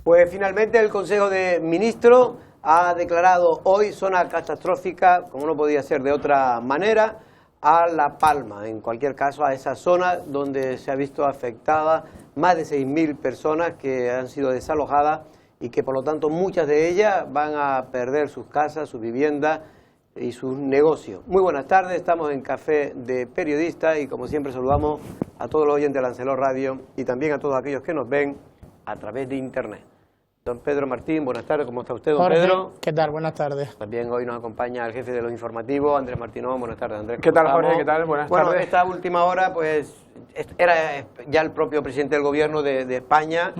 Pues finalmente el Consejo de Ministros ha declarado hoy zona catastrófica, como no podía ser de otra manera, a La Palma, en cualquier caso a esa zona donde se ha visto afectada más de 6.000 personas que han sido desalojadas y que por lo tanto muchas de ellas van a perder sus casas, sus viviendas y sus negocios. Muy buenas tardes, estamos en Café de Periodistas y como siempre saludamos a todos los oyentes de Lancelot Radio y también a todos aquellos que nos ven a través de Internet. Don Pedro Martín, buenas tardes, ¿cómo está usted, don Jorge, Pedro? ¿qué tal? Buenas tardes. También hoy nos acompaña el jefe de los informativos, Andrés Martínez. Buenas tardes, Andrés. ¿Qué tal, Jorge? ¿Qué tal? Buenas tardes. Bueno, esta última hora, pues, era ya el propio presidente del gobierno de España,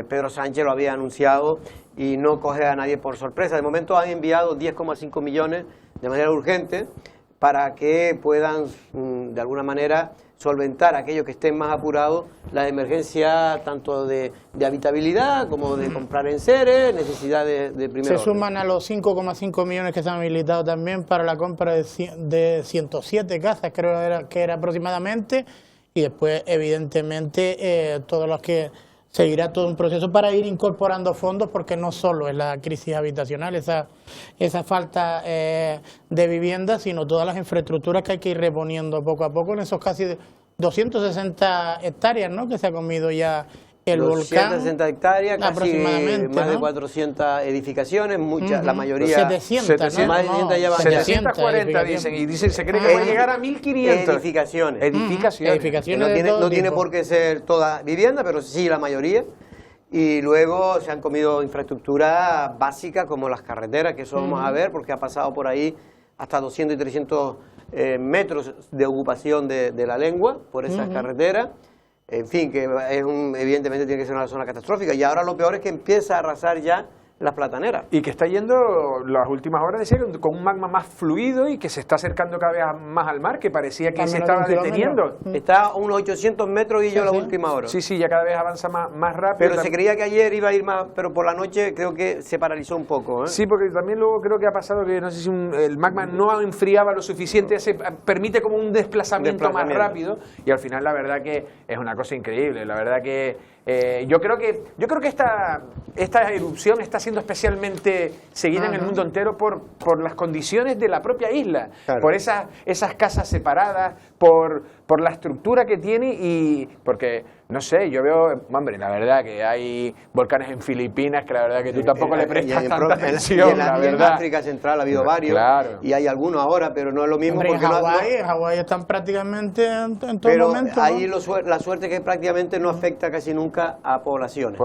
Pedro Sánchez, lo había anunciado y no coge a nadie por sorpresa. De momento han enviado 10,5 millones de manera urgente para que puedan, de alguna manera, solventar a aquellos que estén más apurados la emergencia tanto de habitabilidad como de comprar enseres, necesidades de primer Se orden. suman a los 5,5 millones que se han habilitado también para la compra de 107 casas, creo que era aproximadamente, y después, evidentemente, todos los que seguirá todo un proceso para ir incorporando fondos, porque no solo es la crisis habitacional, esa falta de vivienda, sino todas las infraestructuras que hay que ir reponiendo poco a poco en esos casi 260 hectáreas, ¿no?, que se ha comido ya el volcán. 260 hectáreas, casi aproximadamente, más de ¿no? 400 edificaciones, muchas, la mayoría... 700, ¿no? Más de 700 ya van 740 dicen, y dicen, se cree que puede llegar a 1.500. Edificaciones. Edificaciones No de todo tiene tipo. por qué ser toda vivienda, pero sí la mayoría. Y luego se han comido infraestructuras básicas como las carreteras, que eso vamos a ver, porque ha pasado por ahí hasta 200 y 300 metros de ocupación de la lengua por esas carreteras. En fin, que evidentemente tiene que ser una zona catastrófica. Y ahora lo peor es que empieza a arrasar ya las plataneras. Y que está yendo, las últimas horas decía, con un magma más fluido y que se está acercando cada vez más al mar, que parecía que se estaba deteniendo. Está a unos 800 metros y yo la última hora. Sí, sí, ya cada vez avanza más rápido. Pero se creía que ayer iba a ir más, pero por la noche creo que se paralizó un poco, ¿eh? Sí, porque también luego creo que ha pasado que no sé si el magma no enfriaba lo suficiente, se permite como un desplazamiento más rápido, y al final la verdad que es una cosa increíble. La verdad que yo creo que esta erupción está siendo especialmente seguida en el mundo entero por las condiciones de la propia isla, claro, por esas casas separadas, por la estructura que tiene, y porque, no sé, yo veo, hombre, la verdad que hay volcanes en Filipinas que la verdad que tú tampoco le prestas tanta atención, la verdad. En África Central ha habido varios, claro, y hay algunos ahora, pero no es lo mismo. Hombre, porque en Hawái están prácticamente en todo pero momento, ahí ¿no? la suerte es que prácticamente no afecta casi nunca a poblaciones.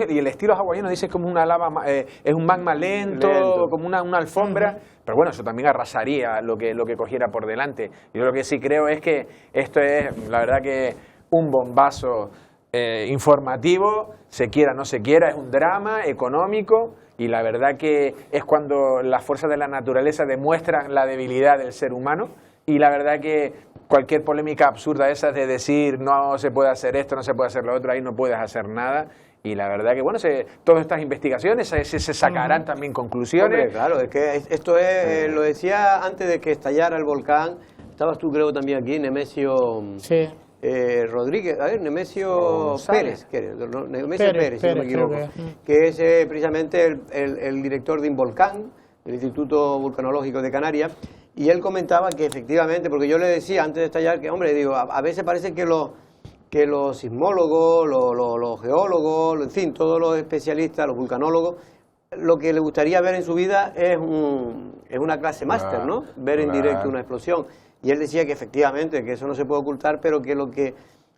Y el estilo hawaiano dice como una lava, es un magma lento. Como una alfombra, pero bueno, eso también arrasaría lo que cogiera por delante. Yo lo que sí creo es que esto es, la verdad que un bombazo informativo, se quiera o no se quiera, es un drama económico, y la verdad que es cuando las fuerzas de la naturaleza demuestran la debilidad del ser humano, y la verdad que cualquier polémica absurda esa de decir no se puede hacer esto, no se puede hacer lo otro, ahí no puedes hacer nada. Y la verdad que, bueno, todas estas investigaciones se sacarán también conclusiones. Hombre, claro, es que esto es, lo decía antes de que estallara el volcán, estabas tú creo también aquí, Nemesio Rodríguez, a ver, Nemesio Pérez, Nemesio Pérez, si no me equivoco, que es precisamente el director de Involcán, del Instituto Vulcanológico de Canarias, y él comentaba que efectivamente, porque yo le decía antes de estallar que, hombre, digo, a veces parece que los sismólogos, los geólogos, en fin, todos los especialistas, los vulcanólogos, lo que les gustaría ver en su vida es una clase máster, ¿no? Ver en directo una explosión. Y él decía que efectivamente, que eso no se puede ocultar, pero que lo que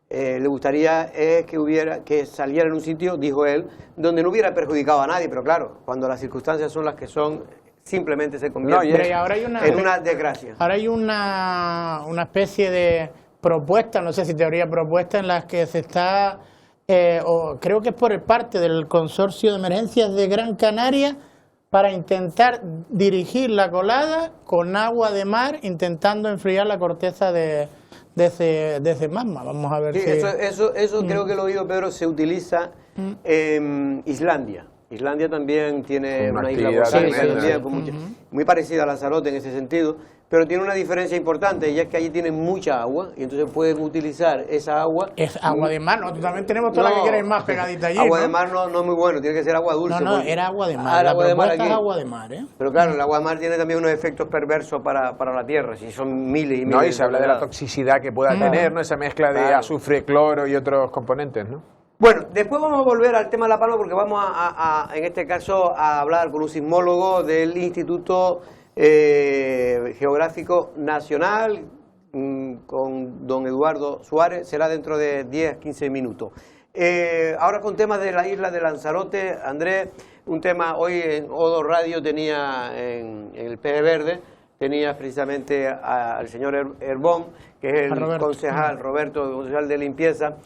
le gustaría es que saliera en un sitio, dijo él, donde no hubiera perjudicado a nadie. Pero claro, cuando las circunstancias son las que son, simplemente se convierte en una desgracia. Ahora hay una especie de propuesta, no sé si teoría propuesta, en las que se está, o creo que es por parte del Consorcio de Emergencias de Gran Canaria, para intentar dirigir la colada con agua de mar, intentando enfriar la corteza de ese magma. Vamos a ver si... Eso creo que lo he oído, Pedro, se utiliza en Islandia. Islandia también tiene una isla volcánica, muy parecida a Lanzarote en ese sentido, pero tiene una diferencia importante, y es que allí tienen mucha agua, y entonces pueden utilizar esa agua. Es agua de mar, nosotros también tenemos toda la que queréis más pegadita allí, agua de mar no es muy bueno, tiene que ser agua dulce. No, era agua de mar, la propuesta es agua de mar, ¿eh? Pero claro, el agua de mar tiene también unos efectos perversos para la tierra, si son miles y miles. No, y se habla de la toxicidad que pueda tener, ¿no? Esa mezcla de azufre, cloro y otros componentes, ¿no? Bueno, después vamos a volver al tema de La Palma, porque vamos en este caso a hablar con un sismólogo del Instituto Geográfico Nacional, con don Eduardo Suárez. Será dentro de 10-15 minutos. Ahora con temas de la isla de Lanzarote, Andrés, un tema hoy en O2 Radio tenía en el Peje Verde, tenía precisamente al señor Herbón, que es el concejal, Roberto, concejal de limpieza,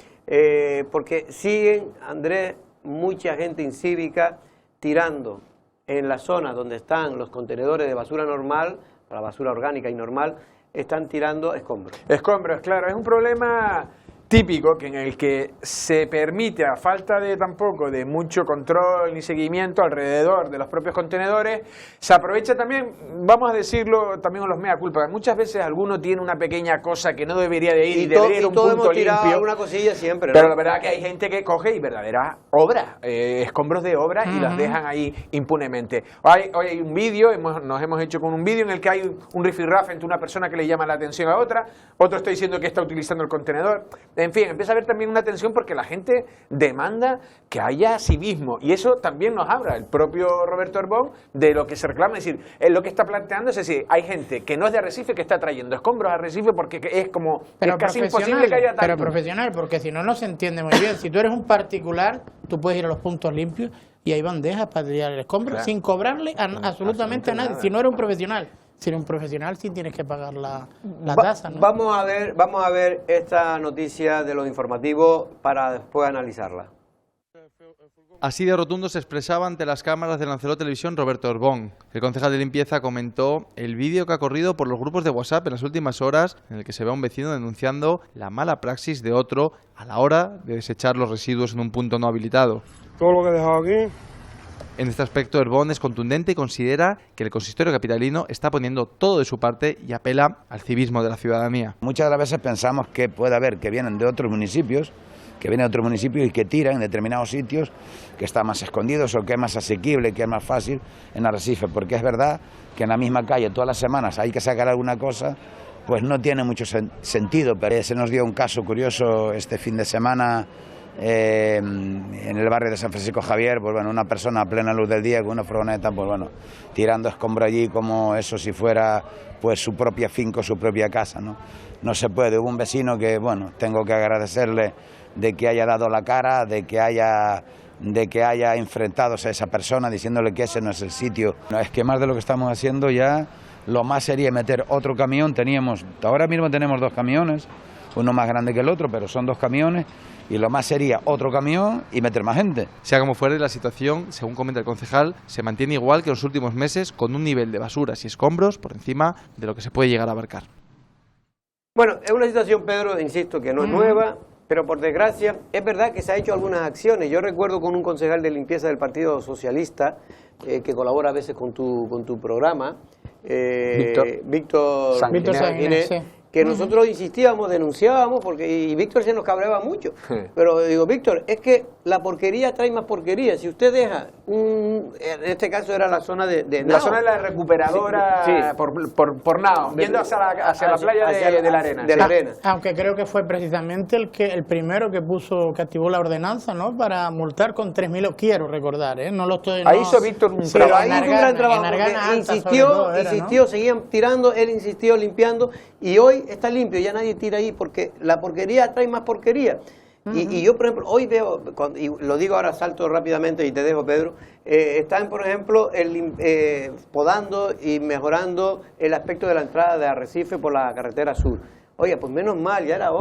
porque siguen, Andrés, mucha gente incívica tirando en la zona donde están los contenedores de basura normal, para basura orgánica y normal, están tirando escombros. Escombros, claro, es un problema típico en el que se permite, a falta de tampoco de mucho control ni seguimiento alrededor de los propios contenedores, se aprovecha también, vamos a decirlo también con los mea culpa, muchas veces alguno tiene una pequeña cosa que no debería de ir y debería ir a un punto limpio, una cosilla siempre, ¿no? Pero la verdad que hay gente que coge y verdaderas obras, escombros de obras, y las dejan ahí impunemente. Hoy hay un vídeo, nos hemos hecho con un vídeo en el que hay un rifirrafe entre una persona que le llama la atención a otra, otro está diciendo que está utilizando el contenedor. En fin, empieza a haber también una tensión porque la gente demanda que haya civismo, y eso también nos habla el propio Roberto Herbón de lo que se reclama. Es decir, lo que está planteando es decir, hay gente que no es de Arrecife que está trayendo escombros a Arrecife porque es como es casi imposible que haya tanto. Pero profesional, porque si no, no se entiende muy bien. Si tú eres un particular, tú puedes ir a los puntos limpios y hay bandejas para tirar el escombro, sin cobrarle absolutamente a nadie, si no eres un profesional. Si eres un profesional, sí tienes que pagar la tasa, ¿no? Vamos a ver esta noticia de los informativos para después analizarla. Así de rotundo se expresaba ante las cámaras de Lanzarote Televisión Roberto Herbón. El concejal de limpieza comentó el vídeo que ha corrido por los grupos de WhatsApp en las últimas horas, en el que se ve a un vecino denunciando la mala praxis de otro a la hora de desechar los residuos en un punto no habilitado. Todo lo que he dejado aquí. En este aspecto, Herbón es contundente y considera que el consistorio capitalino está poniendo todo de su parte y apela al civismo de la ciudadanía. Muchas de las veces pensamos que puede haber que vienen de otros municipios, y que tiran en determinados sitios que están más escondidos o que es más asequible, que es más fácil en Arrecife, porque es verdad que en la misma calle todas las semanas hay que sacar alguna cosa, pues no tiene mucho sentido. Pero se nos dio un caso curioso este fin de semana en el barrio de San Francisco Javier, pues bueno, una persona a plena luz del día con una furgoneta, pues bueno, tirando escombro allí como eso si fuera pues su propia finca o su propia casa, ¿no? No se puede. Hubo un vecino que, bueno, tengo que agradecerle de que haya dado la cara, de que haya enfrentado a esa persona diciéndole que ese no es el sitio. No, es que más de lo que estamos haciendo ya, lo más sería meter otro camión. Ahora mismo tenemos 2 camiones, uno más grande que el otro, pero son 2 camiones, y lo más sería otro camión y meter más gente. Sea como fuere, la situación, según comenta el concejal, se mantiene igual que en los últimos meses, con un nivel de basuras y escombros por encima de lo que se puede llegar a abarcar. Bueno, es una situación, Pedro, insisto, que no es nueva, pero por desgracia es verdad que se han hecho algunas acciones. Yo recuerdo con un concejal de limpieza del Partido Socialista, que colabora a veces con tu programa, Víctor Sanguinet, sí, que nosotros insistíamos, denunciábamos, y Víctor se nos cabreaba mucho. Pero digo, Víctor, es que la porquería trae más porquería. Si usted deja, en este caso era la zona de Nao. La zona de la recuperadora, sí. por Nao, yendo hacia la playa de la Arena. De la Arena. Aunque creo que fue precisamente el primero que activó la ordenanza, ¿no? Para multar con 3.000, quiero recordar, ¿eh? No lo estoy... Ahí hizo Víctor un trabajo. Ahí hizo un gran trabajo, insistió, seguían tirando, él insistió limpiando, y hoy está limpio, ya nadie tira ahí, porque la porquería trae más porquería. Y yo, por ejemplo, hoy veo, y lo digo ahora, salto rápidamente y te dejo, Pedro, están, por ejemplo, podando y mejorando el aspecto de la entrada de Arrecife por la carretera sur. Oye, pues menos mal, ya era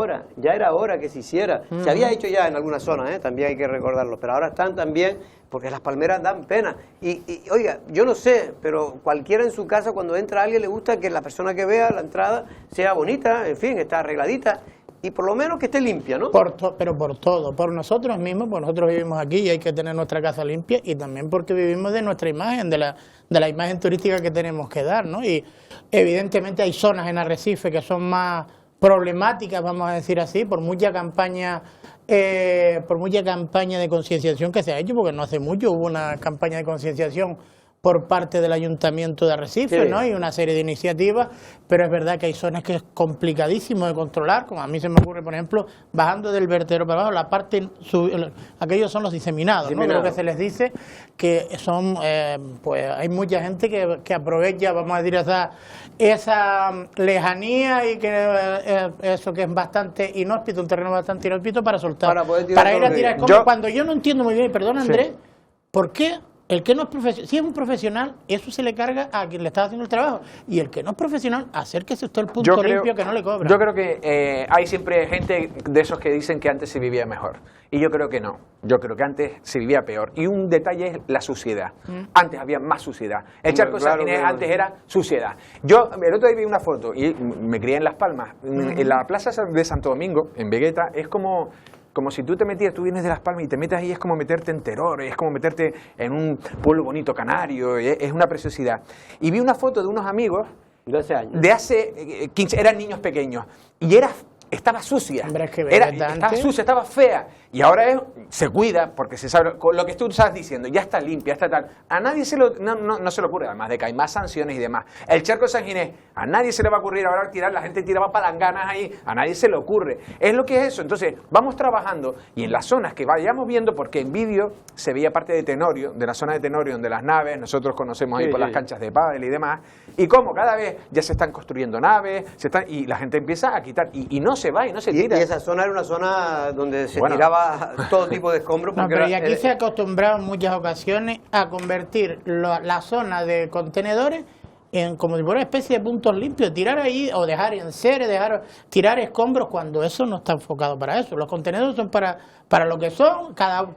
hora que se hiciera. Se había hecho ya en algunas zonas, también hay que recordarlo, pero ahora están también, porque las palmeras dan pena. Y oiga, yo no sé, pero cualquiera en su casa, cuando entra alguien, le gusta que la persona que vea la entrada sea bonita, en fin, está arregladita. y por lo menos que esté limpia, ¿no? Pero por todo, por nosotros mismos, pues nosotros vivimos aquí y hay que tener nuestra casa limpia, y también porque vivimos de nuestra imagen, de la imagen turística que tenemos que dar, ¿no? Y evidentemente hay zonas en Arrecife que son más problemáticas, vamos a decir así, por mucha campaña de concienciación que se ha hecho, porque no hace mucho hubo una campaña de concienciación por parte del Ayuntamiento de Arrecife, sí, ¿no? Y una serie de iniciativas, pero es verdad que hay zonas que es complicadísimo de controlar, como a mí se me ocurre, por ejemplo, bajando del vertedero para abajo, la parte, aquellos son los diseminados, ¿no? Creo que se les dice que son, pues hay mucha gente que aprovecha, vamos a decir, esa lejanía y que eso que es bastante inhóspito, un terreno bastante inhóspito para soltar, para ir a tirar escombros. Cuando yo no entiendo muy bien, perdón Andrés, sí, ¿por qué? El que no es profesional, si es un profesional, eso se le carga a quien le está haciendo el trabajo. Y el que no es profesional, acérquese usted al punto limpio que no le cobra. Yo creo que hay siempre gente de esos que dicen que antes se vivía mejor. Y yo creo que no. Yo creo que antes se vivía peor. Y un detalle es la suciedad. Antes había más suciedad. El Charco San Ginés antes era suciedad. Yo el otro día vi una foto y me crié en Las Palmas. En la plaza de Santo Domingo, en Vegueta, es como si tú te metieras, tú vienes de Las Palmas y te metes ahí, es como meterte en Teror, es como meterte en un pueblo bonito canario, es una preciosidad. Y vi una foto de unos amigos de hace 15, eran niños pequeños, y estaba sucia, hombre, es que estaba sucia, estaba fea, y ahora se cuida, porque se sabe, con lo que tú estás diciendo, ya está limpia, está tal. A nadie no se le ocurre, además de que hay más sanciones y demás. El Charco San Ginés, a nadie se le va a ocurrir ahora tirar, la gente tiraba palanganas ahí, a nadie se le ocurre. Es lo que es eso. Entonces, vamos trabajando, y en las zonas que vayamos viendo, porque en vídeo se veía parte de Tenorio, de la zona de Tenorio, donde las naves, nosotros conocemos ahí por las canchas de pádel y demás, y cómo cada vez ya se están construyendo naves, y la gente empieza a quitar, y no se va, y no se tira. Y esa zona era una zona donde se tiraba todo tipo de escombros. No, pero y aquí se ha acostumbrado en muchas ocasiones a convertir la zona de contenedores en como si fuera una especie de puntos limpios, tirar ahí o dejar enseres, tirar escombros, cuando eso no está enfocado para eso. Los contenedores son para lo que son, cada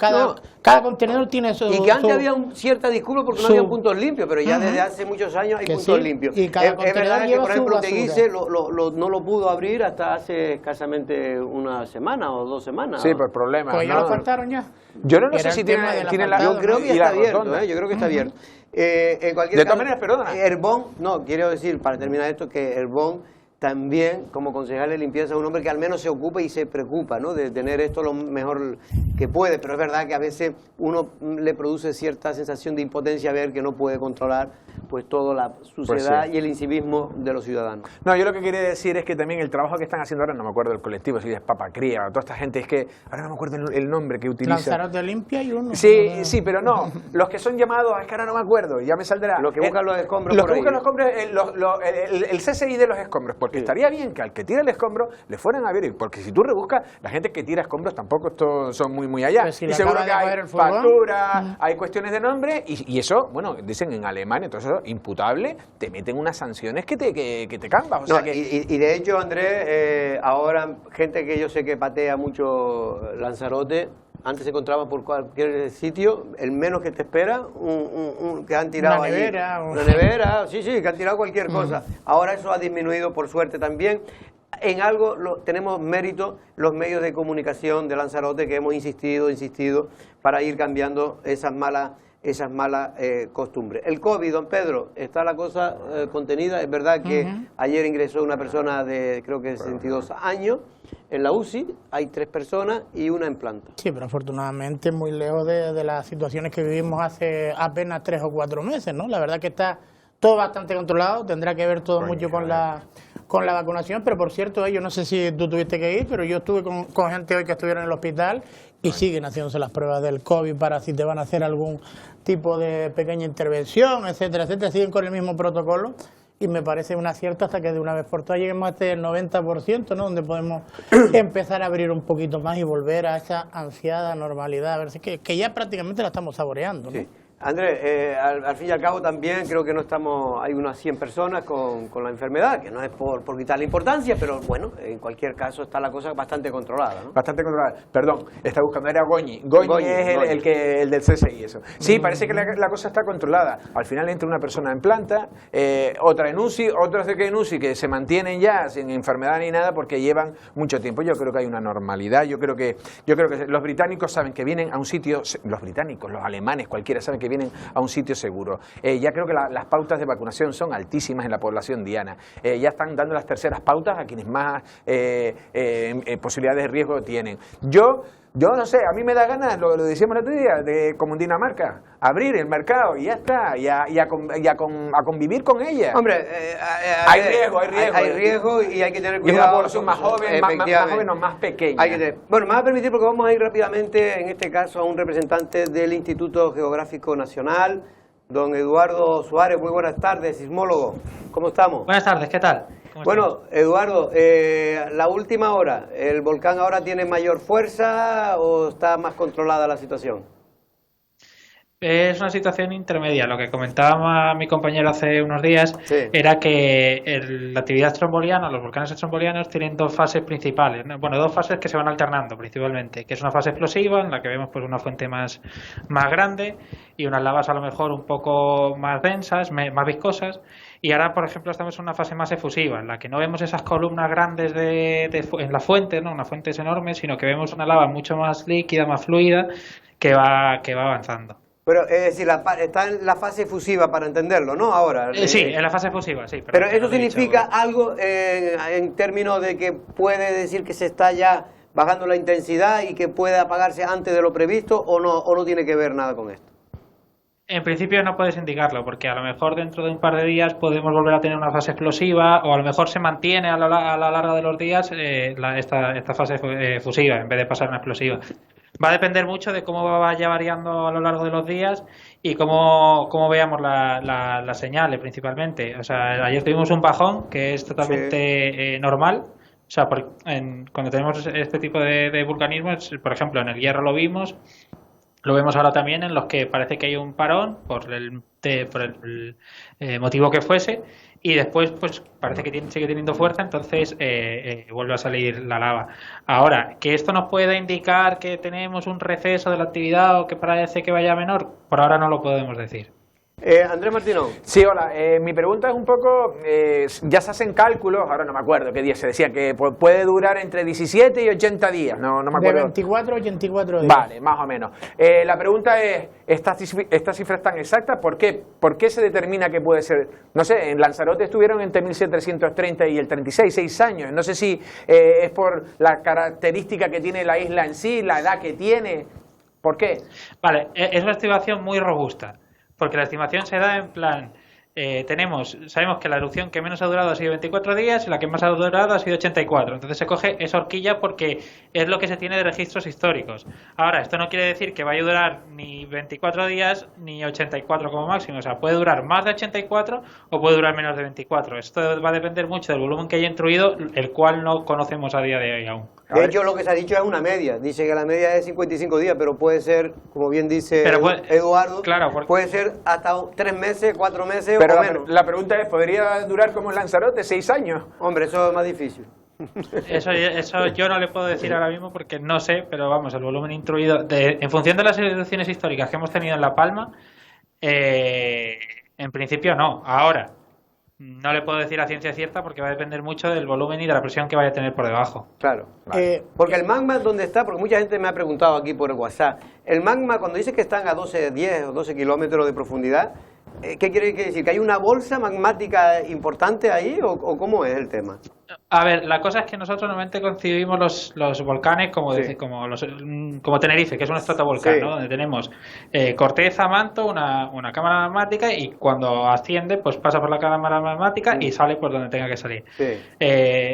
contenedor tiene su... Y que antes había cierta disculpa porque no había puntos limpios, pero ya desde hace muchos años hay puntos limpios. Y cada es verdad que, por ejemplo, Teguise no lo pudo abrir hasta hace escasamente una semana o 2 semanas. Sí, por problemas. Pues ya lo faltaron ya. Yo no sé si tiene la... Yo creo que está abierto, yo creo que está abierto. En cualquier de todas maneras, perdona. Herbón, quiero decir, para terminar esto, que Herbón también, como concejal de limpieza, es un hombre que al menos se ocupa y se preocupa, ¿no?, de tener esto lo mejor que puede, pero es verdad que a veces uno le produce cierta sensación de impotencia ver que no puede controlar pues toda la suciedad y el incivismo de los ciudadanos. No, yo lo que quería decir es que también el trabajo que están haciendo ahora, no me acuerdo del colectivo, si es Papacría, toda esta gente, es que ahora no me acuerdo el nombre que utiliza. Lanzarote Limpia y uno. Sí, pero no, los que son llamados, es que ahora no me acuerdo, ya me saldrá. Los que buscan los escombros. Los que buscan los escombros, el CSI de los escombros, porque estaría bien que al que tira el escombro le fueran a ver, porque si tú rebuscas, la gente que tira escombros tampoco son muy allá. Pues si y seguro que hay factura, hay cuestiones de nombre, y eso, bueno, dicen en Alemania, entonces eso, imputable, te meten unas sanciones que te cambas. O sea que... y de hecho, Andrés, ahora gente que yo sé que patea mucho Lanzarote, antes se encontraba por cualquier sitio, el menos que te espera, que han tirado una nevera, una nevera, sí, que han tirado cualquier cosa. Ahora eso ha disminuido por suerte también. En algo tenemos mérito los medios de comunicación de Lanzarote, que hemos insistido para ir cambiando esas malas costumbres. El COVID, don Pedro, está la cosa contenida. Es verdad que ayer ingresó una persona de creo que 62 años en la UCI, hay 3 personas y una en planta. Sí, pero afortunadamente muy lejos de las situaciones que vivimos hace apenas 3 o 4 meses, ¿no? La verdad que está todo bastante controlado, tendrá que ver todo mucho con la vacunación, pero por cierto, yo no sé si tú tuviste que ir, pero yo estuve con gente hoy que estuvieron en el hospital y siguen haciéndose las pruebas del COVID para si te van a hacer algún tipo de pequeña intervención, etcétera, siguen con el mismo protocolo. Y me parece un acierto hasta que de una vez por todas lleguemos hasta el 90%, ¿no?, donde podemos empezar a abrir un poquito más y volver a esa ansiada normalidad, a ver si que ya prácticamente la estamos saboreando, ¿no? Sí. Andrés, al fin y al cabo también creo que no estamos, hay unas 100 personas con la enfermedad, que no es por quitarle importancia, pero bueno, en cualquier caso está la cosa bastante controlada, ¿no? Bastante controlada. Perdón, está buscando, era Goñi. Goñi es el del CSI, eso. Sí, parece que la cosa está controlada. Al final entra una persona en planta, otra en UCI, otros de que en UCI que se mantienen ya sin enfermedad ni nada porque llevan mucho tiempo. Yo creo que hay una normalidad, yo creo que los británicos saben que vienen a un sitio, los británicos, los alemanes, cualquiera saben que vienen a un sitio seguro. Ya creo que las pautas de vacunación son altísimas en la población diana. Ya están dando las terceras pautas a quienes más posibilidades de riesgo tienen. Yo no sé, a mí me da ganas, lo decíamos el otro día, como en Dinamarca, abrir el mercado y ya está, y a convivir con ella. Hombre, hay riesgo. Hay riesgo y hay que tener cuidado. Y una población más joven, más joven o más pequeña. Bueno, me va a permitir porque vamos a ir rápidamente, en este caso, a un representante del Instituto Geográfico Nacional, don Eduardo Suárez. Muy buenas tardes, sismólogo. ¿Cómo estamos? Buenas tardes, ¿qué tal? Bueno, Eduardo, la última hora, ¿el volcán ahora tiene mayor fuerza o está más controlada la situación? Es una situación intermedia. Lo que comentaba mi compañero hace unos días era que la actividad stromboliana, los volcanes strombolianos tienen dos fases principales, ¿no? Bueno, dos fases que se van alternando principalmente, que es una fase explosiva en la que vemos pues una fuente más grande y unas lavas a lo mejor un poco más densas, más viscosas, y ahora por ejemplo estamos en una fase más efusiva en la que no vemos esas columnas grandes en la fuente, ¿no? Una fuente es enorme, sino que vemos una lava mucho más líquida, más fluida que va avanzando. Pero es decir, está en la fase efusiva para entenderlo, ¿no? Ahora. Sí, en la fase efusiva, sí. Pero eso significa algo en términos de que puede decir que se está ya bajando la intensidad y que puede apagarse antes de lo previsto o no tiene que ver nada con esto. En principio no puedes indicarlo, porque a lo mejor dentro de un par de días podemos volver a tener una fase explosiva o a lo mejor se mantiene a la larga de los días esta fase efusiva en vez de pasar una explosiva. Va a depender mucho de cómo vaya variando a lo largo de los días y cómo veamos las señales principalmente. O sea, ayer tuvimos un bajón que es totalmente normal. O sea, cuando tenemos este tipo de vulcanismos, por ejemplo, en el Hierro lo vimos ahora también en los que parece que hay un parón por el motivo que fuese. Y después pues parece que sigue teniendo fuerza, entonces vuelve a salir la lava. Ahora, que esto nos pueda indicar que tenemos un receso de la actividad o que parece que vaya menor, por ahora no lo podemos decir. Andrés Martínez. Sí, hola. Mi pregunta es un poco, ya se hacen cálculos, ahora no me acuerdo qué día se decía, que puede durar entre 17 y 80 días, no me acuerdo. De 24 a 84 días. Vale, más o menos. La pregunta es, ¿estas cifras están exactas? ¿Por qué? ¿Por qué se determina que puede ser? No sé, en Lanzarote estuvieron entre 1730 y el 36, 6 años. No sé si es por la característica que tiene la isla en sí, la edad que tiene. ¿Por qué? Vale, es una estimación muy robusta. Porque la estimación se da en plan, sabemos que la erupción que menos ha durado ha sido 24 días y la que más ha durado ha sido 84. Entonces se coge esa horquilla porque es lo que se tiene de registros históricos. Ahora, esto no quiere decir que vaya a durar ni 24 días ni 84 como máximo. O sea, puede durar más de 84 o puede durar menos de 24. Esto va a depender mucho del volumen que haya intruido, el cual no conocemos a día de hoy aún. De hecho, lo que se ha dicho es una media. Dice que la media es 55 días, pero puede ser, como bien dice Eduardo, claro, puede ser hasta 3 meses, 4 meses o menos. La pregunta es, ¿podría durar como en Lanzarote 6 años? Hombre, eso es más difícil. Eso yo no le puedo decir ahora mismo porque no sé, pero vamos, el volumen intruido, en función de las erupciones históricas que hemos tenido en La Palma, en principio no. Ahora, no le puedo decir a ciencia cierta porque va a depender mucho del volumen y de la presión que vaya a tener por debajo. Claro. Vale. Porque el magma, ¿dónde está? Porque mucha gente me ha preguntado aquí por WhatsApp. El magma, cuando dice que están a 10 o 12 kilómetros de profundidad, ¿qué quiere decir? ¿Que hay una bolsa magmática importante ahí o cómo es el tema? A ver, la cosa es que nosotros normalmente concibimos los volcanes como Tenerife, que es un estratovolcán, ¿no? Donde tenemos corteza, manto, una cámara magmática y cuando asciende pues pasa por la cámara magmática y sale por donde tenga que salir.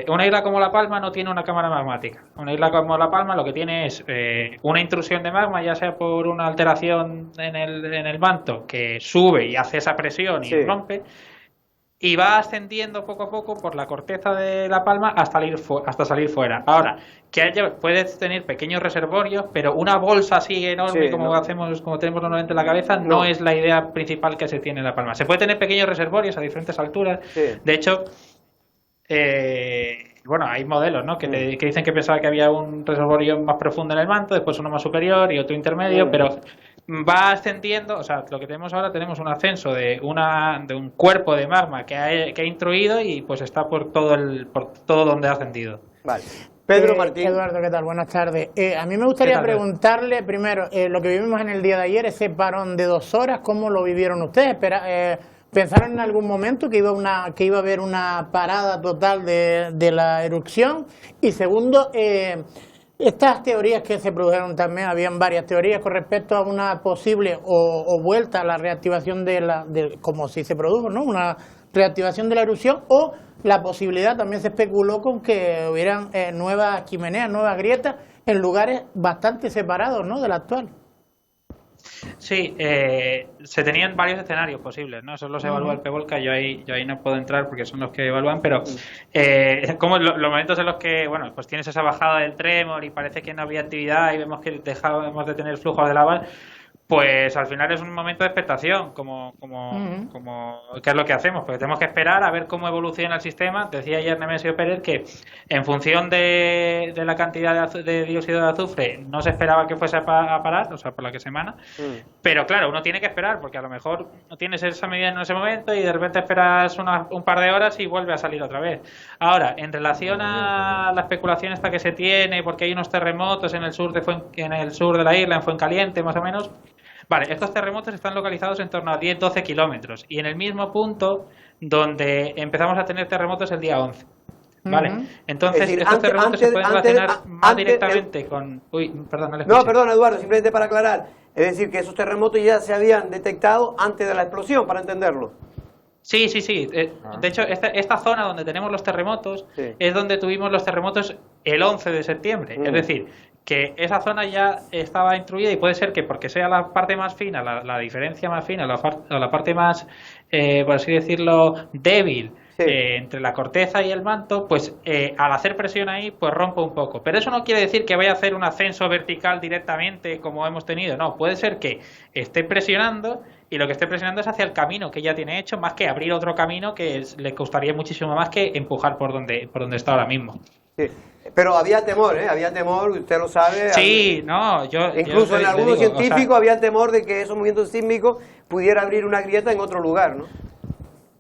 Una isla como La Palma no tiene una cámara magmática. Una isla como La Palma lo que tiene es una intrusión de magma, ya sea por una alteración en el manto que sube y hace esa presión y rompe. y va ascendiendo poco a poco por la corteza de la palma hasta salir fuera. Ahora, puedes tener pequeños reservorios, pero una bolsa así enorme como tenemos normalmente en la cabeza, no es la idea principal que se tiene en la palma. Se puede tener pequeños reservorios a diferentes alturas. De hecho, bueno, hay modelos, ¿no? que dicen que pensaba que había un reservorio más profundo en el manto, después uno más superior y otro intermedio, pero va ascendiendo. O sea, lo que tenemos ahora, tenemos un ascenso de un cuerpo de magma que ha intruido y pues está por todo donde ha ascendido. Vale. Pedro Martín. Eduardo, ¿qué tal? Buenas tardes. A mí me gustaría preguntarle primero, lo que vivimos en el día de ayer, ese parón de 2 horas, ¿cómo lo vivieron ustedes? ¿Pensaron en algún momento que iba a haber una parada total de la erupción? Y segundo, estas teorías que se produjeron también, habían varias teorías con respecto a una posible o vuelta a la reactivación como si se produjo, ¿no? Una reactivación de la erupción, o la posibilidad, también se especuló con que hubieran nuevas chimeneas, nuevas grietas en lugares bastante separados, ¿no?, del actual. Sí, se tenían varios escenarios posibles, ¿no? Eso los evalúa el PEVOLCA, yo ahí no puedo entrar porque son los que evalúan, pero como los momentos en los que, bueno, pues tienes esa bajada del trémor y parece que no había actividad y vemos que dejamos de tener flujo de lava, pues al final es un momento de expectación, ¿qué es lo que hacemos? Porque tenemos que esperar a ver cómo evoluciona el sistema. Decía ayer Nemesio Pérez que en función de la cantidad de dióxido de azufre no se esperaba que fuese a parar, o sea, por la que semana, pero claro, uno tiene que esperar porque a lo mejor no tienes esa medida en ese momento y de repente esperas un par de horas y vuelve a salir otra vez. Ahora, en relación a la especulación esta que se tiene, porque hay unos terremotos en el sur de la isla, en Fuencaliente más o menos. Vale, estos terremotos están localizados en torno a 10-12 kilómetros y en el mismo punto donde empezamos a tener terremotos el día 11. ¿Vale? Entonces, estos terremotos se pueden relacionar más directamente con... Perdón, Eduardo, simplemente para aclarar. Es decir, que esos terremotos ya se habían detectado antes de la explosión, para entenderlo. Sí. De hecho, esta zona donde tenemos los terremotos es donde tuvimos los terremotos el 11 de septiembre. Es decir, que esa zona ya estaba intruida y puede ser que porque sea la parte más fina, la diferencia más fina, la parte más, por así decirlo, débil entre la corteza y el manto, pues al hacer presión ahí, pues rompe un poco. Pero eso no quiere decir que vaya a hacer un ascenso vertical directamente como hemos tenido. No, puede ser que esté presionando y lo que esté presionando es hacia el camino que ya tiene hecho, más que abrir otro camino que le costaría muchísimo más que empujar por donde está ahora mismo. Sí. Pero había temor, usted lo sabe. Sí, incluso en algunos científicos había temor de que esos movimientos sísmicos pudiera abrir una grieta en otro lugar, ¿no?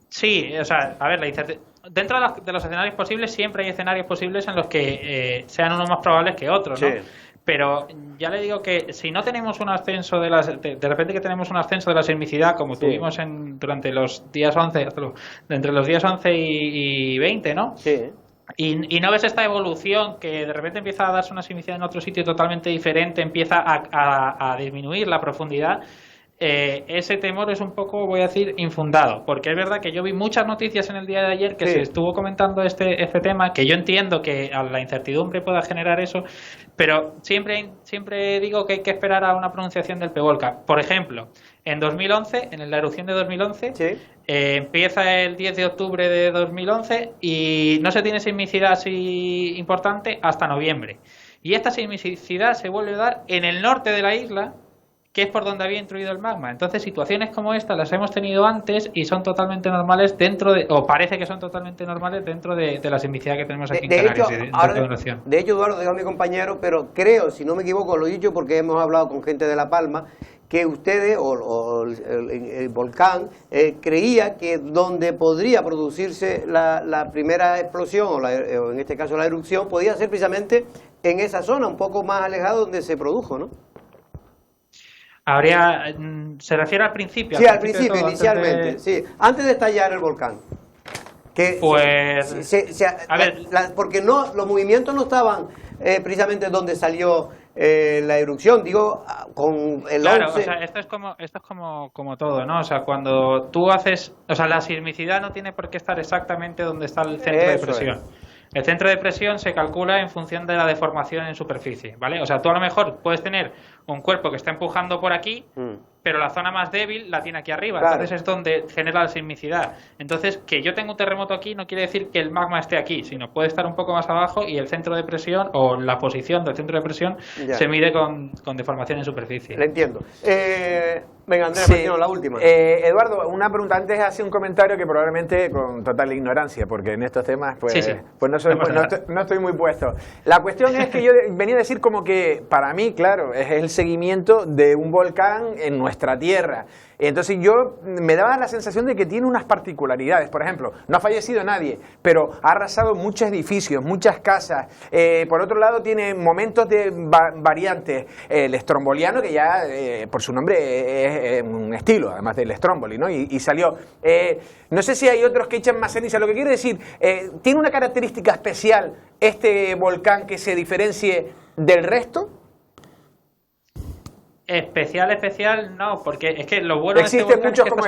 Sí, o sea, a ver, dentro de los escenarios posibles siempre hay escenarios posibles en los que sean unos más probables que otros, ¿no? Sí. Pero ya le digo que si no tenemos un ascenso de repente que tenemos un ascenso de la sismicidad como tuvimos durante los días 11, entre los días 11 y 20, ¿no? Sí. Y no ves esta evolución que de repente empieza a darse una sismicidad en otro sitio totalmente diferente, empieza a disminuir la profundidad. Ese temor es un poco, voy a decir, infundado, porque es verdad que yo vi muchas noticias en el día de ayer que se estuvo comentando este tema, que yo entiendo que a la incertidumbre pueda generar eso, pero siempre digo que hay que esperar a una pronunciación del PEVOLCA. Por ejemplo, en 2011, en la erupción de 2011, empieza el 10 de octubre de 2011 y no se tiene sismicidad así importante hasta noviembre. Y esta sismicidad se vuelve a dar en el norte de la isla, que es por donde había intruido el magma. Entonces, situaciones como esta las hemos tenido antes y son totalmente normales o parece que son totalmente normales dentro de la sismicidad que tenemos aquí en Canarias. De hecho, Eduardo, digo a mi compañero, pero creo, si no me equivoco, lo he dicho porque hemos hablado con gente de La Palma, que ustedes, o el volcán, creía que donde podría producirse la primera explosión, o en este caso la erupción, podía ser precisamente en esa zona, un poco más alejado donde se produjo, ¿no? Se refiere al principio. Sí, al principio, inicialmente, antes de estallar el volcán. Porque los movimientos no estaban precisamente donde salió la erupción, digo, con el 11. O sea, esto es como todo, ¿no? O sea, cuando tú haces, o sea, la sismicidad no tiene por qué estar exactamente donde está el centro de presión. El centro de presión se calcula en función de la deformación en superficie, ¿vale? O sea, tú a lo mejor puedes tener un cuerpo que está empujando por aquí pero la zona más débil la tiene aquí arriba, claro. Entonces es donde genera la sismicidad. Entonces, que yo tenga un terremoto aquí no quiere decir que el magma esté aquí, sino puede estar un poco más abajo y el centro de presión o la posición del centro de presión se mide con deformación en superficie. Le entiendo. Venga, Andrés, sí. La última. Eduardo, una pregunta. Antes hace un comentario que probablemente con total ignorancia, porque en estos temas pues no estoy muy puesto. La cuestión es que yo venía a decir como que para mí, claro, es el seguimiento de un volcán en nuestra tierra. Entonces yo me daba la sensación de que tiene unas particularidades. Por ejemplo, no ha fallecido nadie, pero ha arrasado muchos edificios, muchas casas. Por otro lado, tiene momentos de variantes. El estromboliano, que ya por su nombre es un estilo, además del Stromboli, ¿no? Y salió. No sé si hay otros que echan más ceniza. Lo que quiero decir, ¿tiene una característica especial este volcán que se diferencie del resto? Especial no, porque es que lo bueno existen de este muchos es que como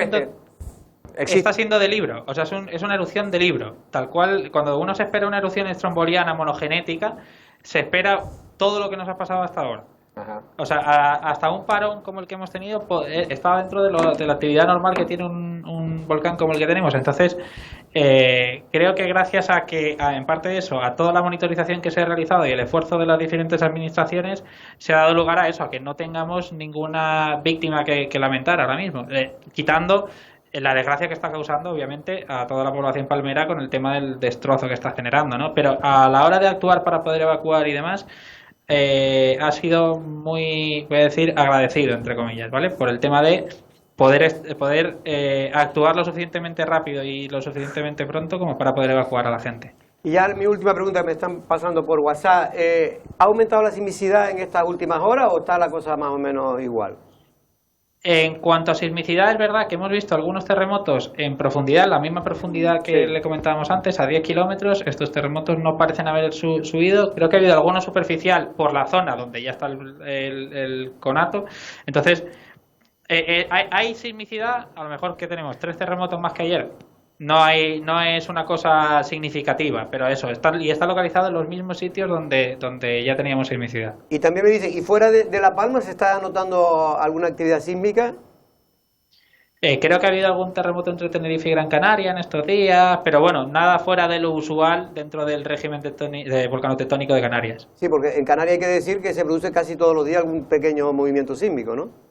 está siendo de libro, o sea, es una erupción de libro, tal cual. Cuando uno se espera una erupción estromboliana monogenética, se espera todo lo que nos ha pasado hasta ahora. Ajá. O sea, hasta un parón como el que hemos tenido está dentro de la actividad normal que tiene un volcán como el que tenemos. Entonces, creo que gracias a que, en parte de eso, a toda la monitorización que se ha realizado y el esfuerzo de las diferentes administraciones, se ha dado lugar a eso, a que no tengamos ninguna víctima que lamentar ahora mismo, quitando la desgracia que está causando, obviamente, a toda la población palmera con el tema del destrozo que está generando, ¿no? Pero a la hora de actuar para poder evacuar y demás, ha sido muy, voy a decir, agradecido, entre comillas, ¿vale? Por el tema de poder actuar lo suficientemente rápido y lo suficientemente pronto como para poder evacuar a la gente. Y ya mi última pregunta que me están pasando por WhatsApp, ¿ha aumentado la sismicidad en estas últimas horas o está la cosa más o menos igual? En cuanto a sismicidad, es verdad que hemos visto algunos terremotos en profundidad, la misma profundidad que le comentábamos antes, a 10 kilómetros. Estos terremotos no parecen haber subido. Creo que ha habido alguno superficial por la zona donde ya está el conato. Entonces, ¿hay sismicidad? A lo mejor que tenemos 3 terremotos más que ayer. No es una cosa significativa, pero eso, está localizado en los mismos sitios donde ya teníamos sismicidad. Y también me dicen, ¿y fuera de La Palma se está notando alguna actividad sísmica? Creo que ha habido algún terremoto entre Tenerife y Gran Canaria en estos días, pero bueno, nada fuera de lo usual dentro del régimen volcano-tectónico de Canarias. Sí, porque en Canarias hay que decir que se produce casi todos los días algún pequeño movimiento sísmico, ¿no?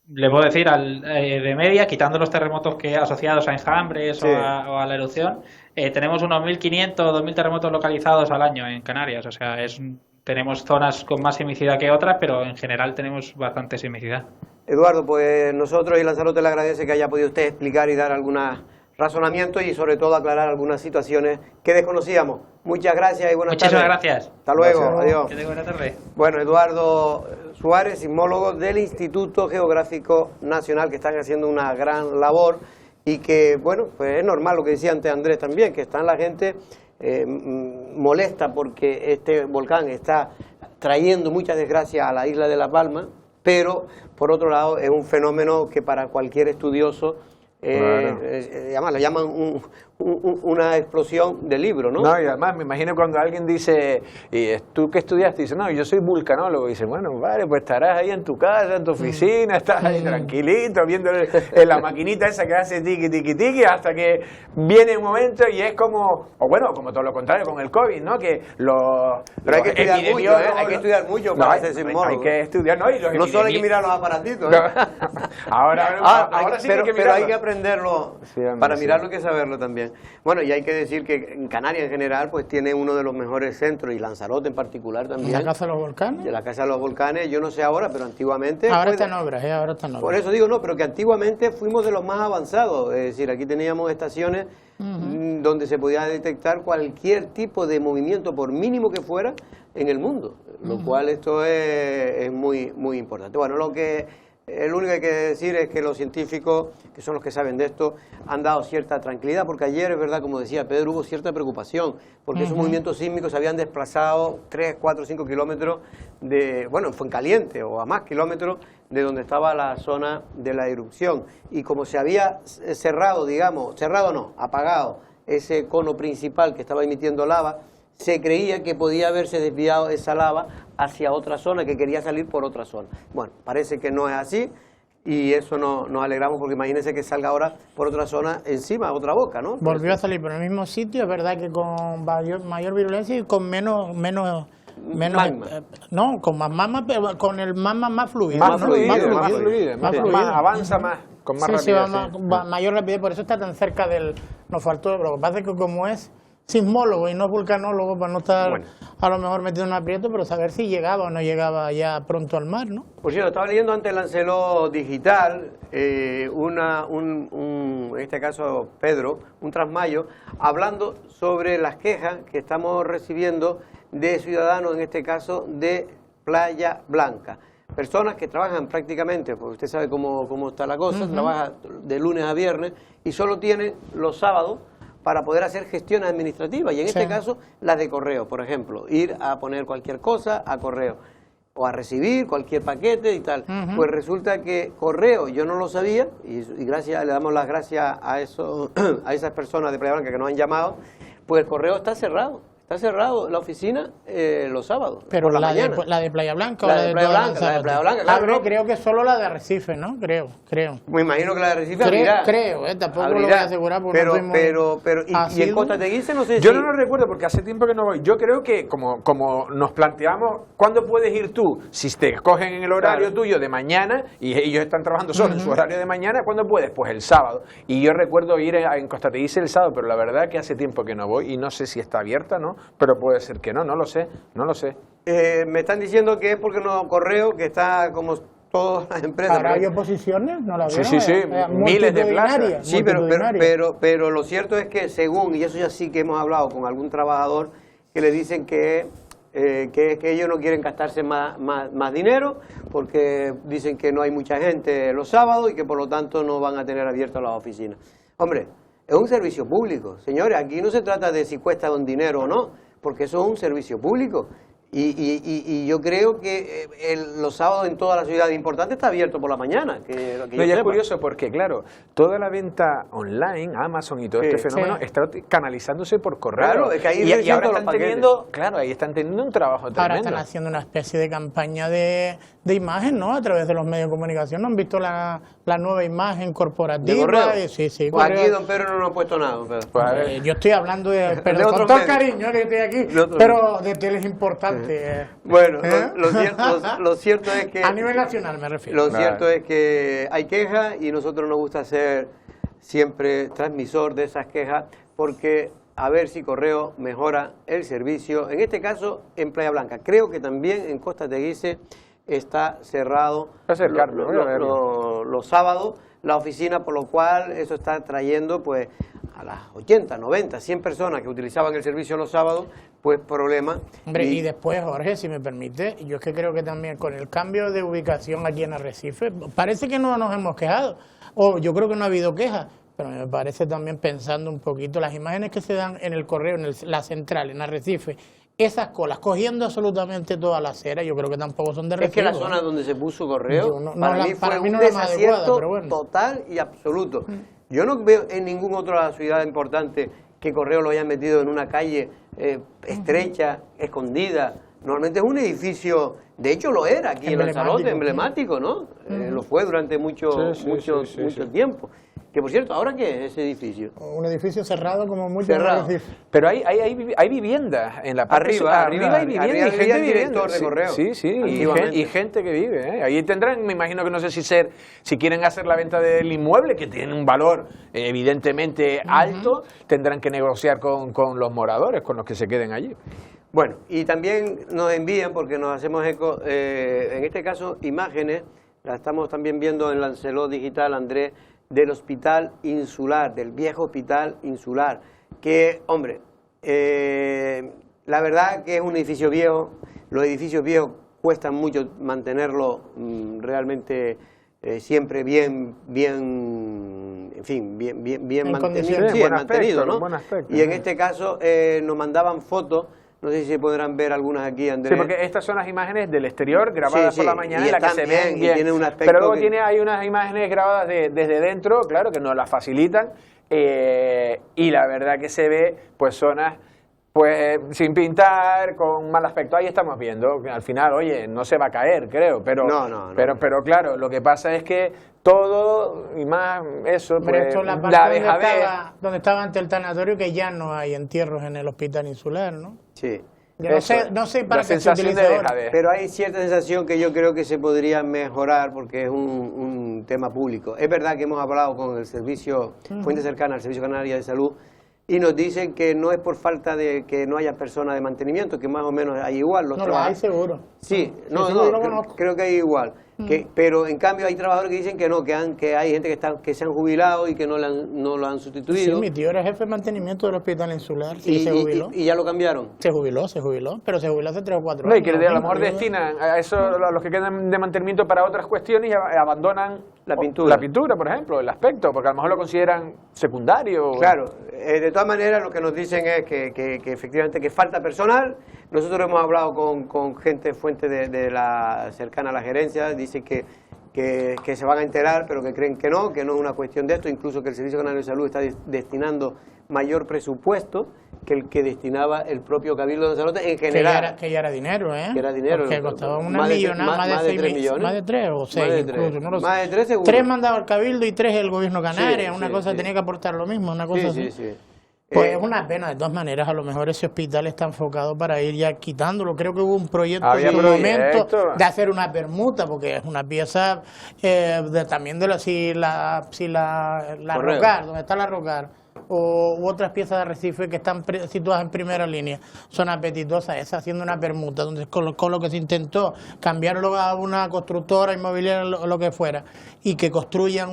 Le puedo decir, de media, quitando los terremotos asociados a enjambres o a la erupción, tenemos unos 1.500 o 2.000 terremotos localizados al año en Canarias. O sea, tenemos zonas con más sismicidad que otras, pero en general tenemos bastante sismicidad. Eduardo, pues nosotros y Lanzarote le agradece que haya podido usted explicar y dar algunos razonamientos y sobre todo aclarar algunas situaciones que desconocíamos. Muchas gracias y buenas tardes. Muchísimas gracias. Hasta luego, adiós. Que tenga buena tarde. Bueno, Eduardo Suárez, sismólogo del Instituto Geográfico Nacional, que están haciendo una gran labor y que, bueno, pues es normal lo que decía antes Andrés también, que está la gente molesta porque este volcán está trayendo muchas desgracias a la isla de La Palma, pero por otro lado es un fenómeno que para cualquier estudioso le llaman una explosión de libro, ¿no? No, y además me imagino cuando alguien dice, ¿y tú qué estudiaste? Y dice, no, yo soy vulcanólogo. Y dice, bueno, vale, pues estarás ahí en tu casa, en tu oficina, estás ahí tranquilito, viendo la maquinita esa que hace tiqui, tiqui, tiqui, hasta que viene un momento y es como, o bueno, como todo lo contrario con el COVID, ¿no? Que pero hay que estudiar mucho, hay que estudiar mucho para ser sismólogo. Hay que estudiar, ¿no? Y no solo hay que mirar los aparatitos, ahora sí pero hay que aprenderlo. Para mirarlo hay que saberlo también. Bueno, y hay que decir que en Canarias en general pues tiene uno de los mejores centros, y Lanzarote en particular también. ¿La Casa de los Volcanes? De la Casa de los Volcanes, yo no sé ahora, pero antiguamente... Ahora está en obras, ahora está en obras. Por eso digo, no, pero que antiguamente fuimos de los más avanzados, es decir, aquí teníamos estaciones donde se podía detectar cualquier tipo de movimiento, por mínimo que fuera, en el mundo, lo cual esto es muy, muy importante. Bueno, lo único que hay que decir es que los científicos, que son los que saben de esto, han dado cierta tranquilidad, porque ayer, es verdad, como decía Pedro, hubo cierta preocupación, porque esos movimientos sísmicos se habían desplazado 3, 4, 5 kilómetros de, bueno, en Fuencaliente o a más kilómetros de donde estaba la zona de la erupción. Y como se había cerrado, digamos, cerrado no, apagado ese cono principal que estaba emitiendo lava, se creía que podía haberse desviado esa lava hacia otra zona, que quería salir por otra zona. Bueno, parece que no es así, y eso nos alegramos porque imagínense que salga ahora por otra zona encima, otra boca, ¿no? Volvió a salir por el mismo sitio, es verdad que con mayor virulencia y con menos no, con más magma, pero con el magma más fluido. Más fluido, avanza más, con más rapidez. Va mayor rapidez, por eso está tan cerca del... Nos faltó, lo que pasa es que como es sismólogo y no vulcanólogo, para no estar a lo mejor metido en un aprieto, pero saber si llegaba o no llegaba ya pronto al mar, ¿no? Por cierto, estaba leyendo ante el Lancelot Digital, en este caso Pedro, un trasmayo, hablando sobre las quejas que estamos recibiendo de ciudadanos, en este caso de Playa Blanca. Personas que trabajan prácticamente, porque usted sabe cómo está la cosa, trabaja de lunes a viernes y solo tienen los sábados para poder hacer gestiones administrativas, y en este caso las de correo, por ejemplo, ir a poner cualquier cosa a correo o a recibir cualquier paquete y tal. Pues resulta que correo, yo no lo sabía, y gracias, le damos las gracias a esas personas de Playa Blanca que nos han llamado, pues el correo está cerrado. Está cerrado la oficina los sábados. Pero por la mañana. La de Playa Blanca o la de Playa Blanca. La de Playa Blanca, claro. No, creo que solo la de Arrecife, ¿no? Creo. Me imagino que la de Arrecife abrirá. Creo, tampoco lo voy a asegurar porque no estoy muy... y en Costa Teguise no sé Yo no lo recuerdo porque hace tiempo que no voy. Yo creo que como nos planteamos, ¿cuándo puedes ir tú? Si te escogen en el horario tuyo de mañana y ellos están trabajando solo en su horario de mañana, ¿cuándo puedes? Pues el sábado. Y yo recuerdo ir en Costa Teguise el sábado, pero la verdad que hace tiempo que no voy y no sé si está abierta, ¿no? Pero puede ser que no lo sé. Me están diciendo que es porque no correo, que está como todas las empresas. ¿Ahora hay oposiciones? No la veo. Sí, miles de plazas. Sí, pero lo cierto es que según, y eso ya sí que hemos hablado con algún trabajador, que le dicen que ellos no quieren gastarse más dinero, porque dicen que no hay mucha gente los sábados y que por lo tanto no van a tener abiertas las oficinas. Hombre, es un servicio público, señores, aquí no se trata de si cuesta un dinero o no, porque eso es un servicio público. Y yo creo que los sábados en toda la ciudad importante está abierto por la mañana. Es curioso porque, claro, toda la venta online, Amazon y todo este fenómeno está canalizándose por correo. Claro, es que ahí y ahora están teniendo un trabajo tremendo. Ahora están haciendo una especie de campaña de imagen, ¿no? A través de los medios de comunicación. ¿No han visto la nueva imagen corporativa? ¿De correo? Sí, pues aquí don Pedro no nos ha puesto nada, don Pedro. Pues, yo estoy hablando de con todo el cariño que estoy aquí, pero de tele es importante. Bueno, lo cierto es que... A nivel nacional me refiero. Lo cierto es que hay quejas y nosotros nos gusta ser siempre transmisor de esas quejas porque a ver si Correo mejora el servicio. En este caso, en Playa Blanca. Creo que también en Costa Teguise está cerrado los sábados la oficina, por lo cual eso está trayendo pues a las 80, 90, 100 personas que utilizaban el servicio los sábados, pues problemas. Hombre, y después, Jorge, si me permite, yo es que creo que también con el cambio de ubicación aquí en Arrecife, parece que no nos hemos quejado, o yo creo que no ha habido quejas, pero me parece también, pensando un poquito, las imágenes que se dan en el correo, en la central, en Arrecife, esas colas, cogiendo absolutamente toda la acera, yo creo que tampoco son de recibo. Es que la zona donde se puso Correo, para mí fue un no desacierto bueno. total y absoluto. Yo no veo en ninguna otra ciudad importante que Correo lo hayan metido en una calle estrecha, escondida. Normalmente es un edificio, de hecho lo era aquí en Lanzarote, emblemático, ¿no? Lo fue durante mucho tiempo. Que por cierto, ¿ahora qué es ese edificio? Un edificio cerrado como mucho. Pero hay viviendas en la parte arriba hay viviendas y gente director de Correo. Sí, y gente que vive. Ahí tendrán, me imagino que no sé si quieren hacer la venta del inmueble, que tiene un valor evidentemente alto, tendrán que negociar con los moradores, con los que se queden allí. Bueno, y también nos envían, porque nos hacemos eco, en este caso, imágenes, las estamos también viendo en Lancelot Digital, Andrés, del Hospital Insular, del viejo Hospital Insular, que, hombre, la verdad que es un edificio viejo, los edificios viejos cuestan mucho mantenerlo realmente siempre bien mantenido, ¿no? Y en este caso nos mandaban fotos. No sé si se podrán ver algunas aquí, Andrés. Sí, porque estas son las imágenes del exterior grabadas por la mañana, en la que se ven bien. Tiene un aspecto pero luego hay unas imágenes grabadas desde dentro, claro, que nos las facilitan. Y la verdad que se ve pues zonas pues sin pintar, con mal aspecto. Ahí estamos viendo que al final, oye, no se va a caer, creo, pero pero claro, lo que pasa es que todo y más eso, pero pues, esto es la parte donde estaba ante el tanatorio, que ya no hay entierros en el hospital insular, ¿no? Sí. No sé para qué se utiliza ahora. Pero hay cierta sensación que yo creo que se podría mejorar porque es un tema público. Es verdad que hemos hablado con el servicio, fuente cercana al Servicio Canario de Salud, y nos dicen que no es por falta de que no haya personas de mantenimiento, que más o menos hay igual. Los lo hay seguro. Sí, creo que hay igual. Pero en cambio hay trabajadores que dicen que no, que hay gente que se han jubilado y que no lo han sustituido. Sí, mi tío era jefe de mantenimiento del hospital insular y se jubiló. ¿Y ya lo cambiaron? Se jubiló, pero se jubiló hace 3 o 4 años. No, y que a lo mejor destinan a eso, a los que quedan de mantenimiento para otras cuestiones y abandonan la pintura, por ejemplo, el aspecto, porque a lo mejor lo consideran secundario. Claro, de todas maneras lo que nos dicen es que efectivamente que falta personal. Nosotros hemos hablado con gente fuente de la cercana a la gerencia, dice que se van a enterar, pero que creen que no es una cuestión de esto, incluso que el Servicio Canario de Salud está destinando mayor presupuesto que el que destinaba el propio Cabildo de Lanzarote en general. Que ya era dinero, ¿eh? Que era dinero. Porque costaba una millonada, más de 3 millones. Más de 3 o 6 incluso, no lo sé. Más de 3 seguro. 3 mandaba el Cabildo y 3 el Gobierno Canario, una cosa tenía que aportar lo mismo, una cosa así. Sí. Pues es una pena, de todas maneras, a lo mejor ese hospital está enfocado para ir ya quitándolo. Creo que hubo un proyecto en su momento de hacer una permuta, porque es una pieza también de la Rocar, donde está la Rocar, u otras piezas de arrecife que están situadas en primera línea. Son apetitosas, esa haciendo una permuta, donde con lo que se intentó cambiarlo a una constructora inmobiliaria o lo que fuera, y que construyan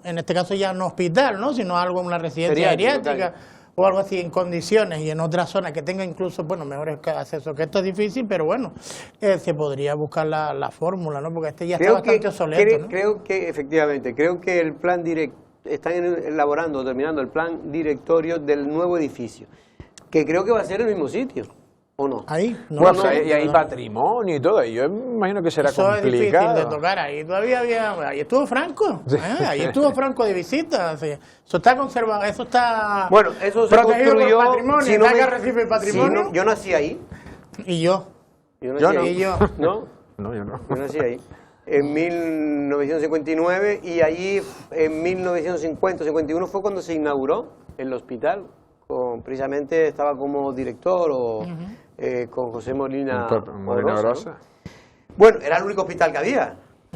en este caso ya no hospital, ¿no? Sino algo, una residencia geriátrica o algo así en condiciones, y en otras zonas que tenga incluso, mejores accesos, que esto es difícil, pero bueno, se podría buscar la fórmula, ¿no? Porque este ya está bastante obsoleto, ¿no? Creo que efectivamente, el plan están elaborando, terminando el plan directorio del nuevo edificio, que creo que va a ser el mismo sitio, ¿o no? Ahí, y hay patrimonio y todo, y yo imagino que será complicado. Eso es difícil de tocar, ahí todavía ahí estuvo Franco, ahí estuvo Franco de visita, eso está conservado, eso está eso se protegido construyó, por patrimonio, si no Arrecife patrimonio. Yo nací ahí. Y yo. ¿No? No, yo no. Yo nací ahí. En 1959 y allí en 1950-51 fue cuando se inauguró el hospital. Precisamente estaba como director con José Molina Orosa, ¿no? Bueno, era el único hospital que había.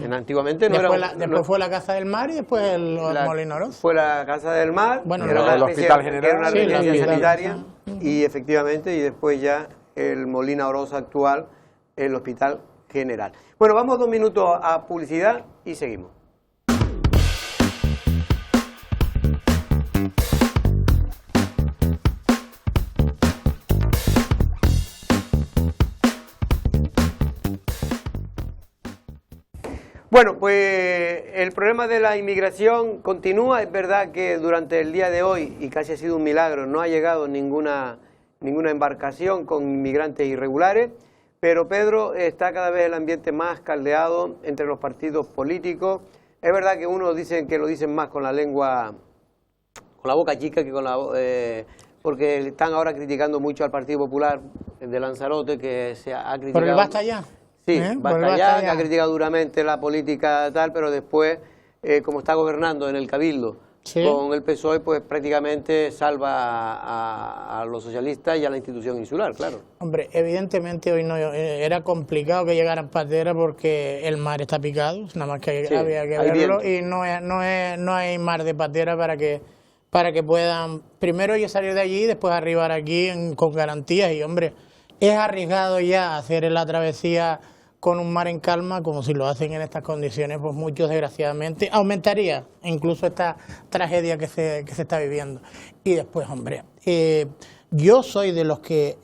Antiguamente después fue la Casa del Mar y después el Molina Orosa. Fue la Casa del Mar, era el Hospital General, era una residencia sanitaria y efectivamente, y después ya el Molina Orosa actual, el Hospital General. Bueno, vamos 2 minutos a publicidad y seguimos. Bueno, pues el problema de la inmigración continúa. Es verdad que durante el día de hoy, y casi ha sido un milagro, no ha llegado ninguna embarcación con inmigrantes irregulares, pero Pedro, está cada vez el ambiente más caldeado entre los partidos políticos. Es verdad que unos dicen que lo dicen más con la lengua, con la boca chica que con la porque están ahora criticando mucho al Partido Popular de Lanzarote, que se ha criticado. ¿Por el basta ya? Sí, basta ya, que ha criticado duramente la política tal, pero después, como está gobernando en el Cabildo con el PSOE, pues prácticamente salva a los socialistas y a la institución insular, claro. Hombre, evidentemente hoy no era complicado que llegaran pateras porque el mar está picado, nada más que había que verlo, y no hay mar de patera para que puedan primero ya salir de allí y después arribar aquí con garantías. Y hombre, es arriesgado ya hacer la travesía con un mar en calma, como si lo hacen en estas condiciones, pues muchos desgraciadamente aumentaría incluso esta tragedia que se está viviendo. Y después, hombre, yo soy de los que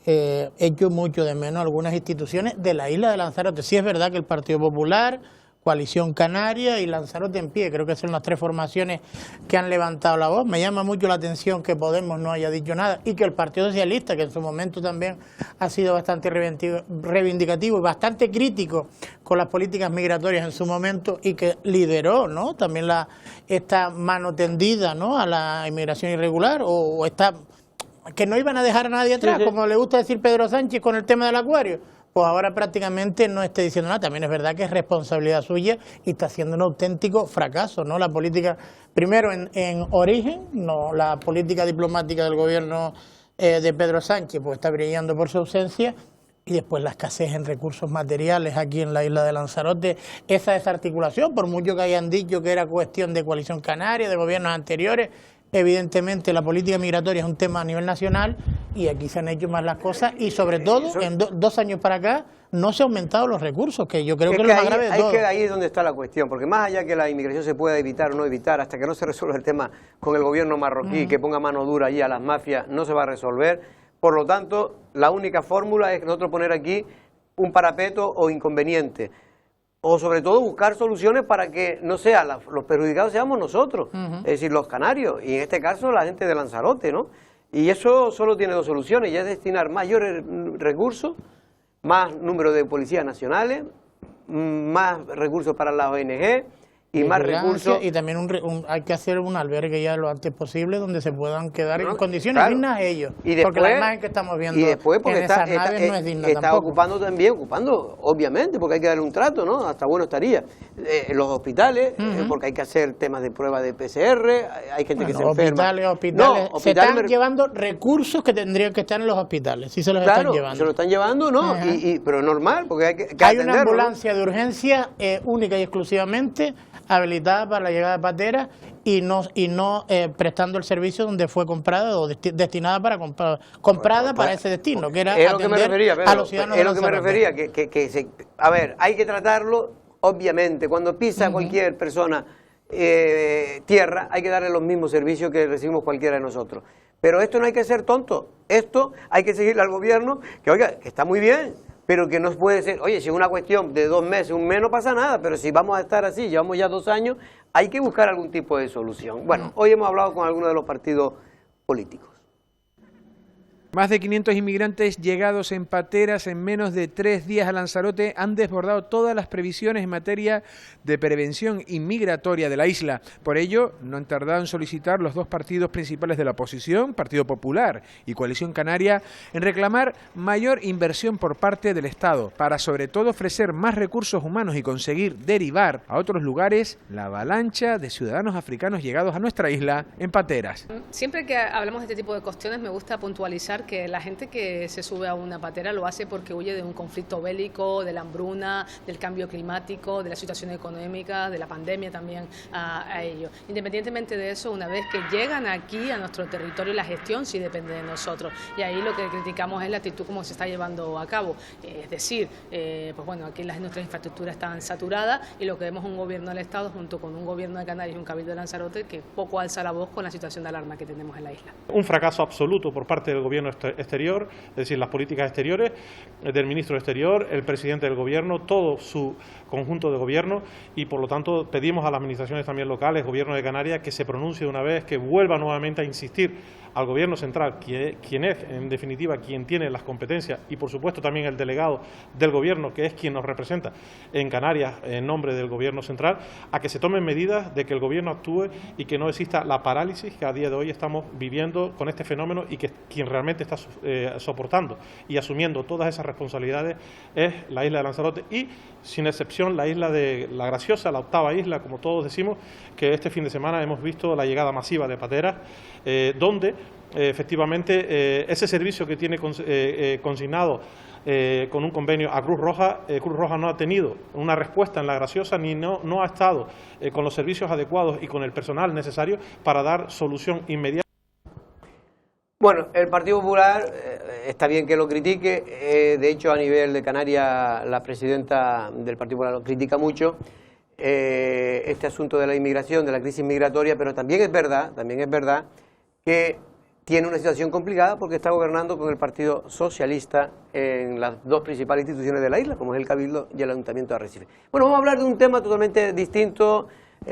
echo mucho de menos algunas instituciones de la isla de Lanzarote. Sí es verdad que el Partido Popular, Coalición Canaria y Lanzarote en Pie, creo que son las 3 formaciones que han levantado la voz. Me llama mucho la atención que Podemos no haya dicho nada y que el Partido Socialista, que en su momento también ha sido bastante reivindicativo y bastante crítico con las políticas migratorias en su momento y que lideró, ¿no?, también esta mano tendida, ¿no?, a la inmigración irregular o esta que no iban a dejar a nadie atrás, como le gusta decir Pedro Sánchez con el tema del acuario. Pues ahora prácticamente no esté diciendo nada. También es verdad que es responsabilidad suya y está haciendo un auténtico fracaso, ¿no? La política, primero en origen, no, la política diplomática del gobierno de Pedro Sánchez pues está brillando por su ausencia, y después la escasez en recursos materiales aquí en la isla de Lanzarote, esa desarticulación, por mucho que hayan dicho que era cuestión de coalición canaria, de gobiernos anteriores. Evidentemente la política migratoria es un tema a nivel nacional y aquí se han hecho más las cosas, y sobre todo en 2 años para acá no se han aumentado los recursos, que yo creo que es lo más grave de todo. Ahí es donde está la cuestión, porque más allá que la inmigración se pueda evitar o no evitar, hasta que no se resuelva el tema con el gobierno marroquí, que ponga mano dura allí a las mafias, no se va a resolver. Por lo tanto, la única fórmula es nosotros poner aquí un parapeto o inconveniente. O sobre todo buscar soluciones para que no sea los perjudicados seamos nosotros, es decir, los canarios, y en este caso la gente de Lanzarote, ¿no? Y eso solo tiene 2 soluciones, y es destinar mayores recursos, más número de policías nacionales, más recursos para las ONG y más recursos. Y también hay que hacer un albergue ya lo antes posible donde se puedan quedar en condiciones dignas ellos. Y después, porque la imagen que estamos viendo porque en esas naves no es digna está tampoco. ocupando, obviamente, porque hay que darle un trato, ¿no? Hasta bueno estaría. Los hospitales, porque hay que hacer temas de prueba de PCR, hay gente que se enferma. Hospitales, se están llevando recursos que tendrían que estar en los hospitales, sí se los están llevando. Se lo están llevando, ¿no, pero normal, porque hay que hay una ambulancia de urgencia única y exclusivamente habilitada para la llegada de pateras y no prestando el servicio donde fue comprada o destinada para ese destino, que era atender a los ciudadanos. Es lo que me refería, a ver, hay que tratarlo, obviamente, cuando pisa cualquier persona tierra, hay que darle los mismos servicios que recibimos cualquiera de nosotros. Pero esto no hay que ser tonto, esto hay que seguirle al gobierno, que oiga, que está muy bien, pero que no puede ser, oye, si es una cuestión de 2 meses, un mes, no pasa nada, pero si vamos a estar así, llevamos ya 2 años, hay que buscar algún tipo de solución. Bueno, hoy hemos hablado con algunos de los partidos políticos. Más de 500 inmigrantes llegados en pateras en menos de 3 días a Lanzarote han desbordado todas las previsiones en materia de prevención inmigratoria de la isla. Por ello, no han tardado en solicitar los 2 partidos principales de la oposición, Partido Popular y Coalición Canaria, en reclamar mayor inversión por parte del Estado, para sobre todo ofrecer más recursos humanos y conseguir derivar a otros lugares la avalancha de ciudadanos africanos llegados a nuestra isla en pateras. Siempre que hablamos de este tipo de cuestiones me gusta puntualizar que la gente que se sube a una patera lo hace porque huye de un conflicto bélico, de la hambruna, del cambio climático, de la situación económica, de la pandemia también a ello. Independientemente de eso, una vez que llegan aquí a nuestro territorio, la gestión sí depende de nosotros. Y ahí lo que criticamos es la actitud como se está llevando a cabo. Es decir, pues bueno, aquí nuestras infraestructuras están saturadas y lo que vemos es un gobierno del Estado junto con un gobierno de Canarias y un cabildo de Lanzarote que poco alza la voz con la situación de alarma que tenemos en la isla. Un fracaso absoluto por parte del gobierno exterior, es decir, las políticas exteriores del ministro de Exterior, el presidente del gobierno, todo su conjunto de gobierno, y por lo tanto pedimos a las administraciones también locales, gobierno de Canarias, que se pronuncie de una vez, que vuelva nuevamente a insistir al gobierno central, quien es en definitiva quien tiene las competencias, y por supuesto también el delegado del gobierno, que es quien nos representa en Canarias en nombre del gobierno central, a que se tomen medidas de que el gobierno actúe y que no exista la parálisis que a día de hoy estamos viviendo con este fenómeno, y que quien realmente está soportando y asumiendo todas esas responsabilidades es la isla de Lanzarote y, sin excepción, la isla de La Graciosa, la 8ª isla, como todos decimos, que este fin de semana hemos visto la llegada masiva de pateras, donde efectivamente ese servicio que tiene consignado con un convenio a Cruz Roja no ha tenido una respuesta en La Graciosa, ni no ha estado con los servicios adecuados y con el personal necesario para dar solución inmediata. Bueno, el Partido Popular está bien que lo critique, de hecho a nivel de Canarias la presidenta del Partido Popular lo critica mucho, este asunto de la inmigración, de la crisis migratoria, pero también es verdad que tiene una situación complicada porque está gobernando con el Partido Socialista en las 2 principales instituciones de la isla, como es el Cabildo y el Ayuntamiento de Arrecife. Bueno, vamos a hablar de un tema totalmente distinto,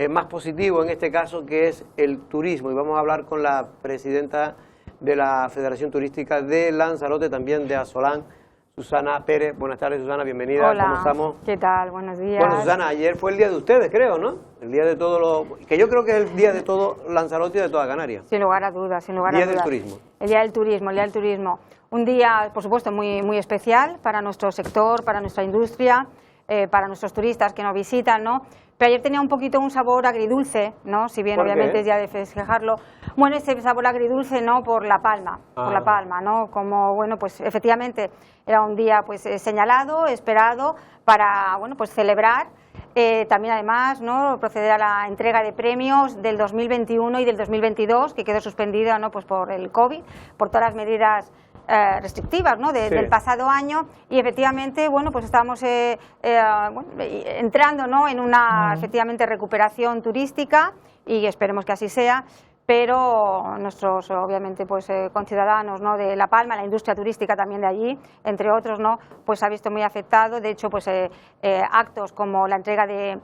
más positivo en este caso, que es el turismo, y vamos a hablar con la presidenta de la Federación Turística de Lanzarote, también de Asolán, Susana Pérez. Buenas tardes, Susana, bienvenida. Hola. ¿Cómo estamos? ¿Qué tal? Buenos días. Bueno, Susana, ayer fue el día de ustedes, creo, ¿no? El día de todo lo... que yo creo que es el día de todo Lanzarote y de toda Canarias. Sin lugar a dudas, sin lugar a dudas. Día del turismo. El día del turismo, el día del turismo. Un día, por supuesto, muy especial para nuestro sector, para nuestra industria, para nuestros turistas que nos visitan, ¿no? Pero ayer tenía un poquito un sabor agridulce, ¿no? Si bien obviamente es día de festejarlo. Bueno, ese sabor agridulce, ¿no? Por La Palma, por La Palma, ¿no? Como, bueno, pues efectivamente era un día pues señalado, esperado para, bueno, pues celebrar. También además, ¿no? Proceder a la entrega de premios del 2021 y del 2022, que quedó suspendida, ¿no? Pues por el COVID, por todas las medidas restrictivas, ¿no? Del pasado año, y efectivamente, bueno, pues estábamos entrando, ¿no? En una efectivamente recuperación turística, y esperemos que así sea. Pero nuestros, obviamente, pues conciudadanos, ¿no? De La Palma, la industria turística también de allí, entre otros, ¿no? Pues se ha visto muy afectado. De hecho, pues actos como la entrega de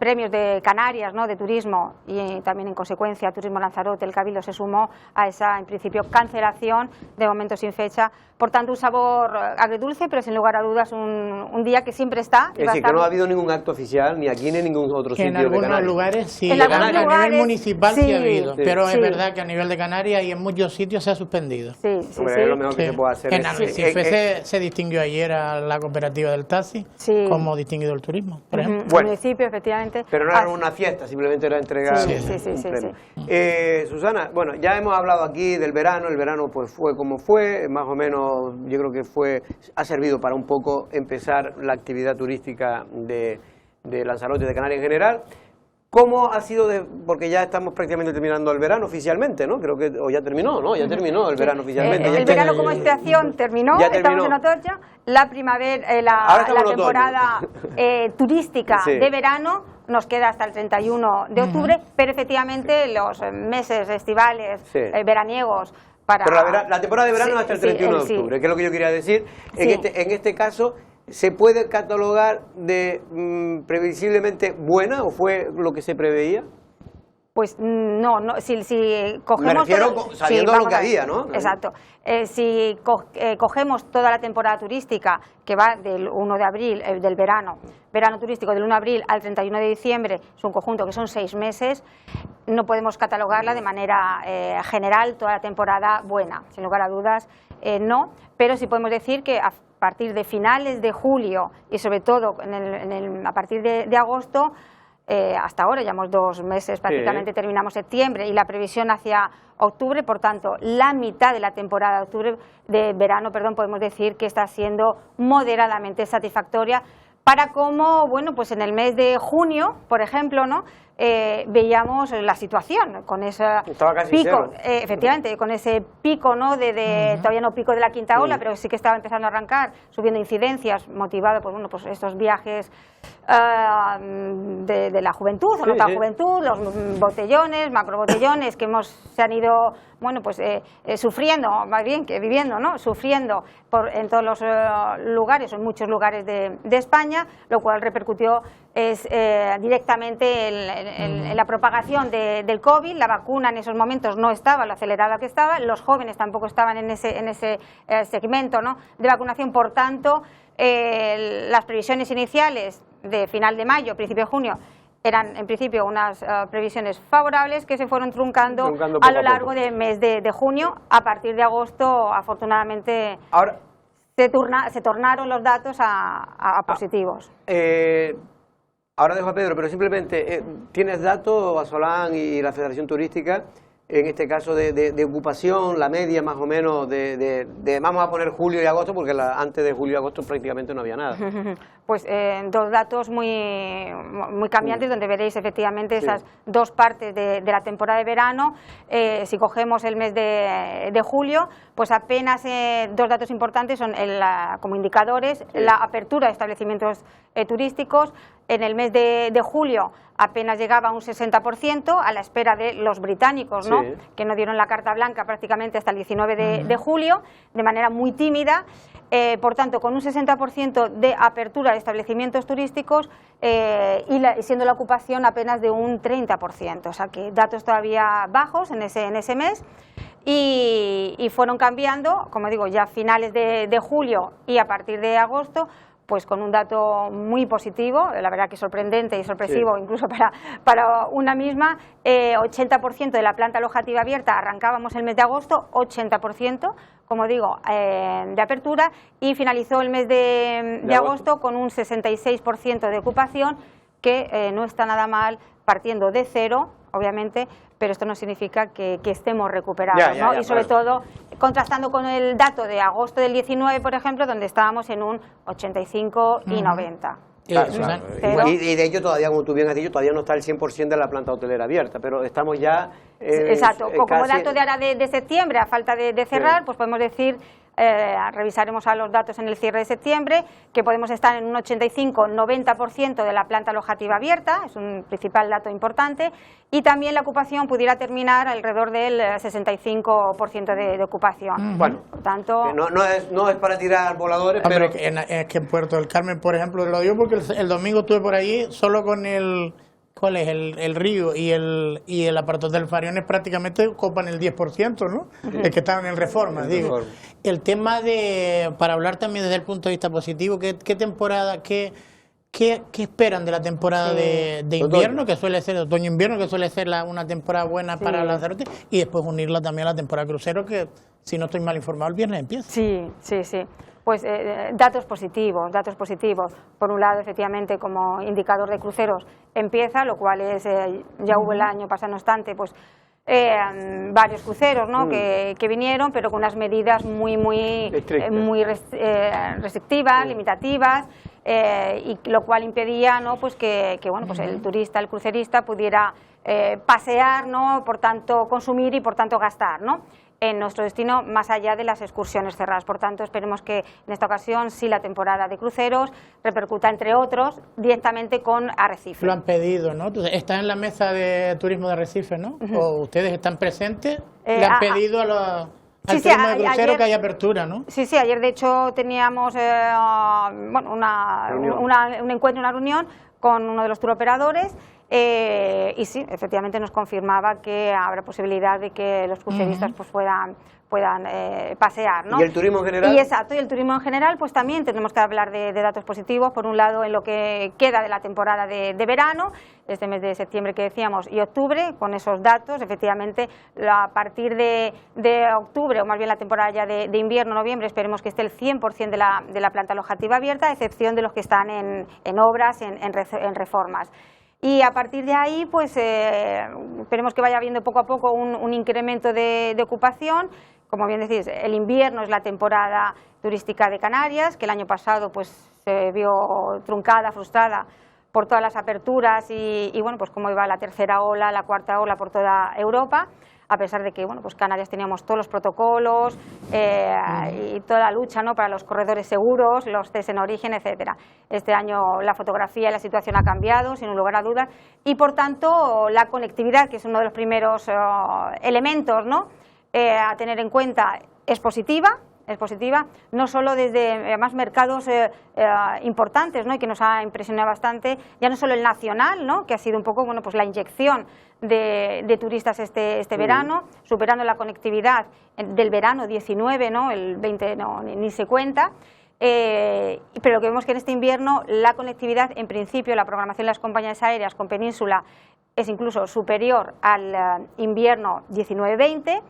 premios de Canarias, ¿no? De turismo, y también en consecuencia Turismo Lanzarote, el Cabildo se sumó a esa, en principio, cancelación de momento sin fecha. Por tanto, un sabor agridulce, pero sin lugar a dudas un día que siempre está. Es decir, que no ha habido ningún acto oficial ni aquí ni en ningún otro sitio de Canarias. En algunos lugares sí, a nivel municipal sí ha habido, pero es verdad que a nivel de Canarias y en muchos sitios se ha suspendido. Es lo mejor que se puede hacer. En Arrecife se distinguió ayer a la cooperativa del taxi como distinguido el turismo, por ejemplo. Bueno, municipio, efectivamente. Pero no era una fiesta, simplemente era entregar un premio. Susana, bueno, ya hemos hablado aquí del verano. El verano pues fue como fue, más o menos yo creo que ha servido para un poco empezar la actividad turística de Lanzarote y de Canarias en general. ¿Cómo ha sido? Porque ya estamos prácticamente terminando el verano oficialmente, ¿no? Creo que ya terminó, ¿no? Ya terminó el verano oficialmente. El verano como estación terminó, estamos en otoño. La primavera, la temporada turística de verano nos queda hasta el 31 de octubre, pero efectivamente los meses estivales, veraniegos... Pero la temporada de verano hasta el 31 de octubre, que es lo que yo quería decir. En este caso, ¿se puede catalogar de previsiblemente buena o fue lo que se preveía? Pues no, si cogemos... Me refiero sabiendo lo que había, ¿no? Exacto. Si cogemos toda la temporada turística, que va del 1 de abril, del verano turístico del 1 de abril al 31 de diciembre, es un conjunto que son 6 meses, no podemos catalogarla de manera general toda la temporada buena, sin lugar a dudas no, pero sí podemos decir que a partir de finales de julio y sobre todo a partir de agosto, hasta ahora llevamos 2 meses, prácticamente terminamos septiembre y la previsión hacia octubre, por tanto la mitad de la temporada de verano, podemos decir que está siendo moderadamente satisfactoria para como, bueno, pues en el mes de junio, por ejemplo, ¿no? Veíamos la situación con ese pico, efectivamente, con ese pico, ¿no? Todavía no pico de la quinta ola, pero sí que estaba empezando a arrancar, subiendo incidencias, motivado por pues estos viajes de la juventud o no tan juventud, los botellones, macrobotellones que se han ido, bueno, pues sufriendo, más bien que viviendo, ¿no? Sufriendo en todos los lugares, o en muchos lugares de España, lo cual repercutió directamente en la propagación del COVID. La vacuna en esos momentos no estaba lo acelerada que estaba, los jóvenes tampoco estaban en ese segmento, ¿no? De vacunación. Por tanto, las previsiones iniciales de final de mayo, principio de junio, eran en principio unas previsiones favorables que se fueron truncando a lo largo del mes de junio. A partir de agosto, afortunadamente, se tornaron los datos a positivos. Ahora dejo a Pedro, pero simplemente, ¿tienes datos, Asolán y la Federación Turística, en este caso de ocupación, la media más o menos vamos a poner julio y agosto, porque antes de julio y agosto prácticamente no había nada? Pues 2 datos muy cambiantes, donde veréis efectivamente esas 2 partes de la temporada de verano. Si cogemos el mes de julio, pues apenas 2 datos importantes son como indicadores, la apertura de establecimientos turísticos. En el mes de julio apenas llegaba a un 60%, a la espera de los británicos, ¿no? Que no dieron la carta blanca prácticamente hasta el 19 de julio, de manera muy tímida. Por tanto, con un 60% de apertura de establecimientos turísticos y siendo la ocupación apenas de un 30%, o sea que datos todavía bajos en ese mes. y fueron cambiando, como digo, ya a finales de julio y a partir de agosto, pues con un dato muy positivo, la verdad que sorprendente y sorpresivo, sí, incluso para una misma, 80% de la planta alojativa abierta arrancábamos el mes de agosto, 80%, como digo, de apertura, y finalizó el mes de agosto con un 66% de ocupación, que no está nada mal, partiendo de cero, obviamente, pero esto no significa que estemos recuperados, ¿no? Y sobre todo contrastando con el dato de agosto del 19, por ejemplo, donde estábamos en un 85 y 90. Claro, claro. Y de ello todavía, como tú bien has dicho, todavía no está el 100% de la planta hotelera abierta, pero estamos ya... exacto, como dato de ahora de septiembre, a falta de cerrar, sí, pues podemos decir... revisaremos a los datos en el cierre de septiembre, que podemos estar en un 85-90% de la planta alojativa abierta, es un principal dato importante, y también la ocupación pudiera terminar alrededor del 65% de ocupación. Bueno, por tanto... no es para tirar voladores, pero... Es que en Puerto del Carmen, por ejemplo, lo digo porque el domingo estuve por allí solo con el... ¿Cuál es? El Río y el Apartado del Fariones prácticamente copan el 10%, ¿no? Es que están en Reforma, digo. El tema para hablar también desde el punto de vista positivo, ¿qué temporada, qué esperan de la temporada de invierno, que suele ser otoño-invierno, que suele ser una temporada buena para Lanzarote, y después unirla también a la temporada crucero, que si no estoy mal informado, el viernes empieza? Sí. Pues datos positivos. Por un lado, efectivamente, como indicador de cruceros empieza, lo cual es, ya hubo el año pasado, no obstante, pues varios cruceros, ¿no? que vinieron, pero con unas medidas muy restrictivas, limitativas, y lo cual impedía, ¿no? pues que bueno, pues el turista, el crucerista pudiera pasear, ¿no? Por tanto consumir y por tanto gastar, ¿no? en nuestro destino más allá de las excursiones cerradas. Por tanto, esperemos que en esta ocasión sí la temporada de cruceros repercuta, entre otros, directamente con Arrecife. Lo han pedido, ¿no? Está en la mesa de turismo de Arrecife, ¿no? ¿O ustedes están presentes? Le han pedido al turismo de crucero ayer, que haya apertura, ¿no? Sí, ayer de hecho teníamos un encuentro, una reunión con uno de los turoperadores. Y sí, efectivamente nos confirmaba que habrá posibilidad de que los cruceristas pues puedan pasear, ¿no? ¿Y el turismo en general? Y exacto, y el turismo en general, pues también tenemos que hablar de datos positivos. Por un lado, en lo que queda de la temporada de verano, este mes de septiembre que decíamos, y octubre, con esos datos, efectivamente, a partir de octubre, o más bien la temporada ya de invierno, noviembre, esperemos que esté el 100% de la planta alojativa abierta, a excepción de los que están en obras, en reformas. Y a partir de ahí, pues esperemos que vaya habiendo poco a poco un incremento de ocupación. Como bien decís, el invierno es la temporada turística de Canarias, que el año pasado pues se vio truncada, frustrada por todas las aperturas y bueno, pues cómo iba la tercera ola, la cuarta ola por toda Europa. A pesar de que bueno, pues Canarias teníamos todos los protocolos y toda la lucha, ¿no? para los corredores seguros, los test en origen, etcétera. Este año la fotografía y la situación ha cambiado, sin lugar a dudas, y por tanto la conectividad, que es uno de los primeros elementos, ¿no? A tener en cuenta, es positiva, no solo desde además mercados importantes, ¿no? y que nos ha impresionado bastante, ya no solo el nacional, ¿no? que ha sido un poco bueno, pues la inyección de turistas este verano, superando la conectividad del verano 19, ¿no? el 20 ni se cuenta. Pero lo que vemos que en este invierno la conectividad, en principio, la programación de las compañías aéreas con Península es incluso superior al invierno 19-20.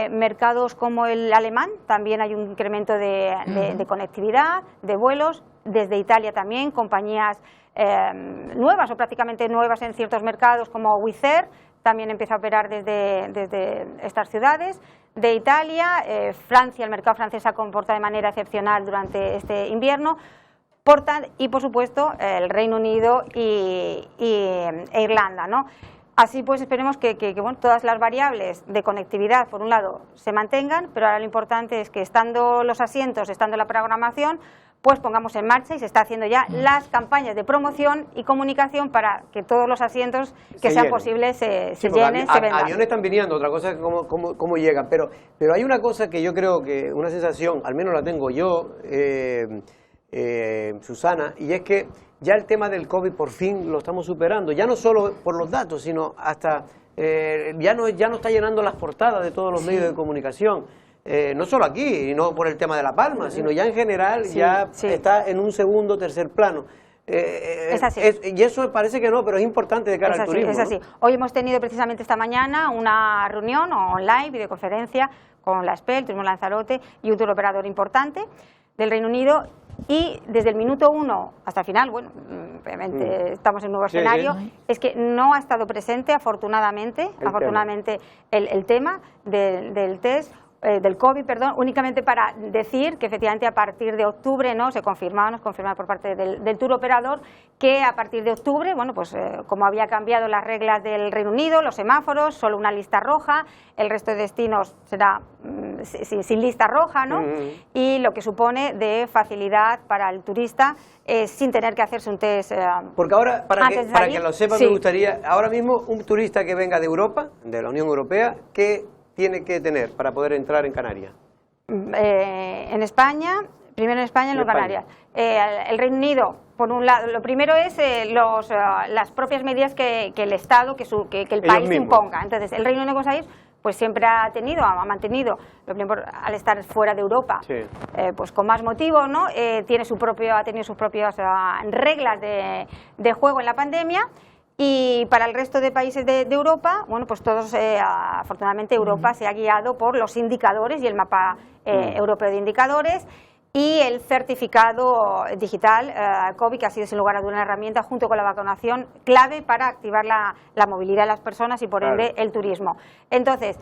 Mercados como el alemán también hay un incremento de conectividad, de vuelos, desde Italia también, compañías nuevas o prácticamente nuevas en ciertos mercados como Wizz Air, también empieza a operar desde estas ciudades. De Italia, Francia, el mercado francés se ha comportado de manera excepcional durante este invierno. Y por supuesto el Reino Unido e Irlanda, ¿no? Así pues esperemos que bueno, todas las variables de conectividad, por un lado, se mantengan, pero ahora lo importante es que estando los asientos, estando la programación, pues pongamos en marcha, y se está haciendo ya, las campañas de promoción y comunicación para que todos los asientos que sean posibles se llenen, se vendan. Aviones están viniendo, otra cosa es cómo llegan, pero hay una cosa que yo creo que, una sensación, al menos la tengo yo, Susana, y es que ya el tema del COVID por fin lo estamos superando, ya no solo por los datos, sino hasta ya no está llenando las portadas de todos los medios de comunicación. No solo aquí, y no por el tema de La Palma, sino ya en general está en un segundo o tercer plano. Es así. Y eso parece que no, pero es importante de cara al turismo. Es así. ¿No? Hoy hemos tenido precisamente esta mañana una reunión online, videoconferencia, con la SPEL, Turismo Lanzarote y un tour operador importante del Reino Unido. Y desde el minuto 1 hasta el final, bueno, obviamente estamos en un nuevo escenario, es que no ha estado presente, afortunadamente, el tema del test, del COVID, perdón, únicamente para decir que efectivamente a partir de octubre nos confirmaba por parte del tour operador que a partir de octubre, bueno, pues como había cambiado las reglas del Reino Unido, los semáforos, solo una lista roja, el resto de destinos será sin lista roja, ¿no? Y lo que supone de facilidad para el turista sin tener que hacerse un test. Porque ahora, para que lo sepa, me gustaría, ahora mismo un turista que venga de Europa, de la Unión Europea, ¿qué tiene que tener para poder entrar en Canarias? En España, primero en España y luego en Canarias. El Reino Unido, por un lado, lo primero es las propias medidas que el Estado, que el país imponga. Entonces, el Reino Unido, como sabéis, pues siempre ha mantenido, al estar fuera de Europa, pues con más motivo, ¿no? Ha tenido sus propias reglas de juego en la pandemia. Y para el resto de países de Europa, bueno, pues todos, afortunadamente, Europa se ha guiado por los indicadores y el mapa europeo de indicadores y el certificado digital COVID, que ha sido sin lugar a dudas una herramienta junto con la vacunación clave para activar la movilidad de las personas y por ende el turismo. Entonces,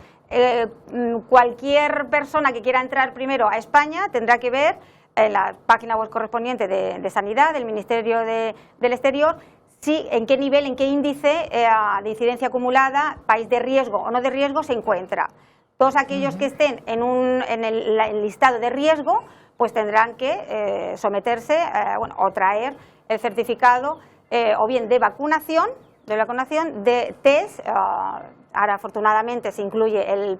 cualquier persona que quiera entrar primero a España tendrá que ver en la página web correspondiente de Sanidad, del Ministerio del Exterior, sí, en qué nivel, en qué índice de incidencia acumulada, país de riesgo o no de riesgo se encuentra. Todos aquellos que estén en el listado de riesgo, pues tendrán que someterse o traer el certificado o bien de vacunación, de test. Ahora afortunadamente se incluye el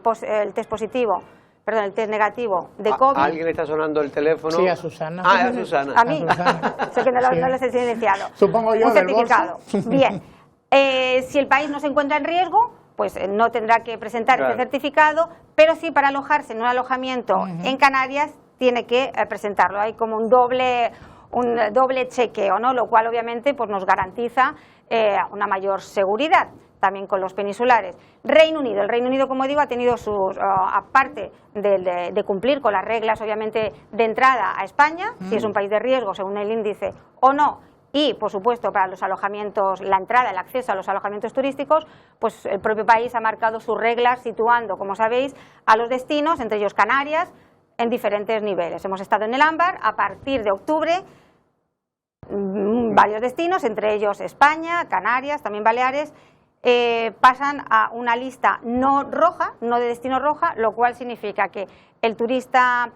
test positivo. Perdón, el test negativo de COVID. ¿A alguien le está sonando el teléfono? Sí, a Susana. Ah, a Susana. A mí. Sé que no les he silenciado. Supongo yo. Un certificado. Bien. Si el país no se encuentra en riesgo, pues no tendrá que presentar este certificado, pero sí para alojarse en un alojamiento en Canarias tiene que presentarlo. Hay como un doble chequeo, ¿no? Lo cual obviamente pues nos garantiza una mayor seguridad. También con los peninsulares. Reino Unido. El Reino Unido, como digo, ha tenido sus, aparte de cumplir con las reglas, obviamente, de entrada a España, si es un país de riesgo, según el índice, o no, y, por supuesto, para los alojamientos, la entrada, el acceso a los alojamientos turísticos, pues el propio país ha marcado sus reglas, situando, como sabéis, a los destinos, entre ellos Canarias, en diferentes niveles. Hemos estado en el ámbar, a partir de octubre, varios destinos, entre ellos España, Canarias, también Baleares, pasan a una lista no roja, no de destino roja, lo cual significa que el turista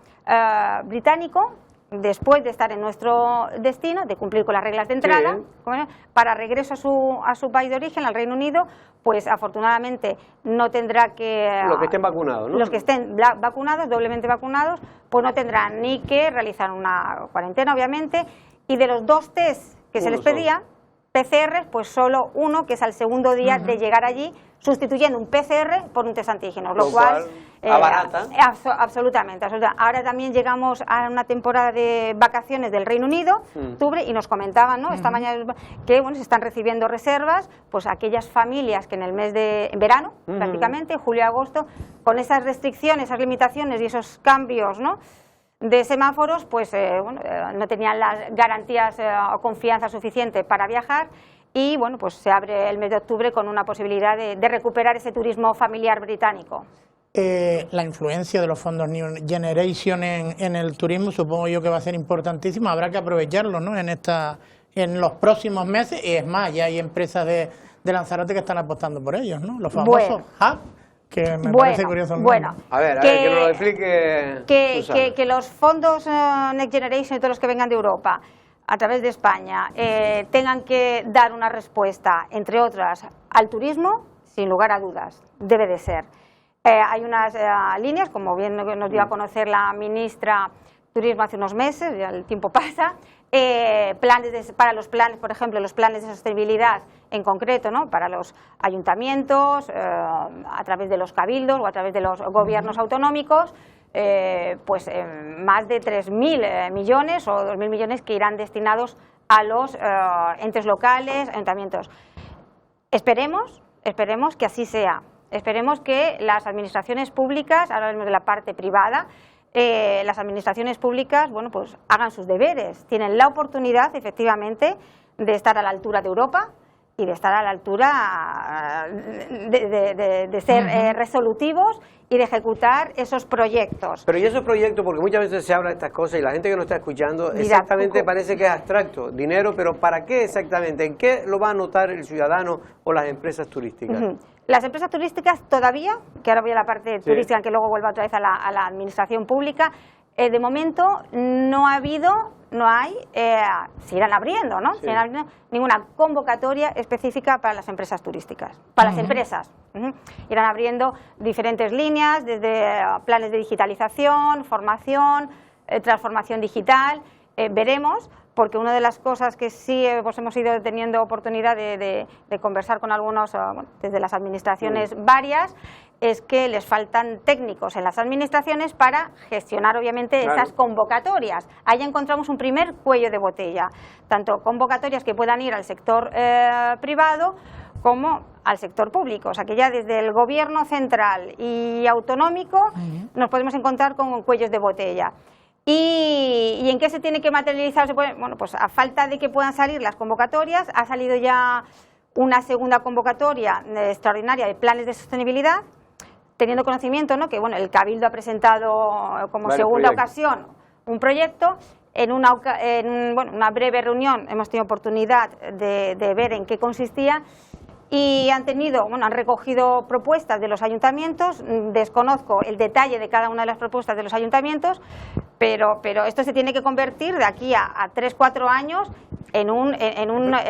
británico, después de estar en nuestro destino, de cumplir con las reglas de entrada, para regreso a su país de origen, al Reino Unido, pues afortunadamente no tendrá que... Los que estén vacunados, ¿no? Los que estén vacunados, doblemente vacunados, pues no tendrán ni que realizar una cuarentena, obviamente, y de los 2 test que se les pedía, PCR, pues solo uno, que es al segundo día de llegar allí, sustituyendo un PCR por un test antígenos, lo cual abarata. Absolutamente. Ahora también llegamos a una temporada de vacaciones del Reino Unido, octubre, y nos comentaban, ¿no? Esta mañana que se están recibiendo reservas, pues aquellas familias que en el mes de verano, prácticamente, julio y agosto, con esas restricciones, esas limitaciones y esos cambios, ¿no?, de semáforos, pues no tenían las garantías o confianza suficiente para viajar y bueno, pues se abre el mes de octubre con una posibilidad de recuperar ese turismo familiar británico. La influencia de los fondos New Generation en el turismo supongo yo que va a ser importantísima, habrá que aprovecharlo, ¿no?, en los próximos meses, y es más, ya hay empresas de Lanzarote que están apostando por ellos, ¿no?, los famosos hub. Que me parece curioso. A ver, que nos lo explique Susana. Que los fondos Next Generation y todos los que vengan de Europa, a través de España, tengan que dar una respuesta, entre otras, al turismo, sin lugar a dudas, debe de ser. Hay unas líneas, como bien nos dio a conocer la ministra, turismo hace unos meses, ya el tiempo pasa, para los planes, por ejemplo, los planes de sostenibilidad en concreto, ¿no? Para los ayuntamientos, a través de los cabildos o a través de los gobiernos autonómicos, pues más de 3.000 millones o 2.000 millones que irán destinados a los entes locales, ayuntamientos. Esperemos que así sea. Esperemos que las administraciones públicas, ahora hablamos de la parte privada, las administraciones públicas, bueno, pues hagan sus deberes. Tienen la oportunidad, efectivamente, de estar a la altura de Europa y de estar a la altura de ser resolutivos y de ejecutar esos proyectos. Pero y esos proyectos, porque muchas veces se habla de estas cosas y la gente que nos está escuchando exactamente parece que es abstracto, dinero, pero ¿para qué exactamente? ¿En qué lo va a notar el ciudadano o las empresas turísticas? Las empresas turísticas todavía, que ahora voy a la parte turística, que luego vuelva otra vez a la administración pública, de momento no hay, se irán abriendo, ¿no? Se irán abriendo ninguna convocatoria específica para las empresas turísticas, para las empresas. Irán abriendo diferentes líneas, desde planes de digitalización, formación, transformación digital, veremos, porque una de las cosas que sí pues hemos ido teniendo oportunidad de conversar con algunos, desde las administraciones varias, es que les faltan técnicos en las administraciones para gestionar obviamente esas convocatorias. Ahí encontramos un primer cuello de botella, tanto convocatorias que puedan ir al sector privado como al sector público, o sea que ya desde el gobierno central y autonómico nos podemos encontrar con cuellos de botella. ¿Y en qué se tiene que materializar? Bueno, pues a falta de que puedan salir las convocatorias, ha salido ya una segunda convocatoria extraordinaria de planes de sostenibilidad, teniendo conocimiento, ¿no?, que bueno, el Cabildo ha presentado como segunda ocasión un proyecto. En una breve reunión hemos tenido oportunidad de ver en qué consistía y han recogido propuestas de los ayuntamientos. Desconozco el detalle de cada una de las propuestas de los ayuntamientos, pero esto se tiene que convertir de aquí a 3-4 años en una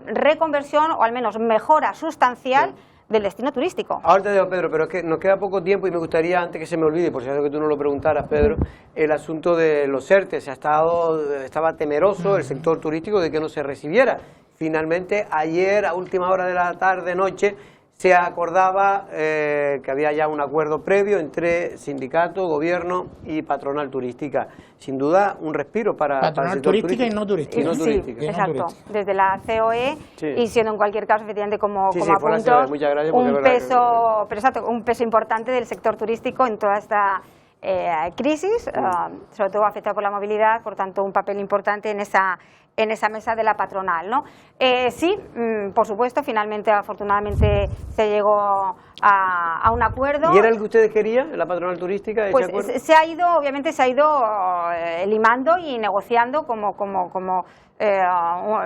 reconversión o al menos mejora sustancial del destino turístico. Ahora te dejo, Pedro, pero es que nos queda poco tiempo y me gustaría, antes que se me olvide, por si acaso que tú no lo preguntaras, Pedro, el asunto de los ERTE. Estaba temeroso el sector turístico de que no se recibiera. Finalmente, ayer, a última hora de la tarde, noche, se acordaba que había ya un acuerdo previo entre sindicato, gobierno y patronal turística. Sin duda, un respiro para el sector turística y no turística. Y no turística. Exacto. Desde la COE y siendo en cualquier caso, efectivamente, como apunto, un peso importante del sector turístico en toda esta crisis, sobre todo afectada por la movilidad, por tanto, un papel importante en esa mesa de la patronal, ¿no? Por supuesto, finalmente, afortunadamente, se llegó a un acuerdo. ¿Y era el que ustedes querían, la patronal turística, ese acuerdo? Obviamente se ha ido limando y negociando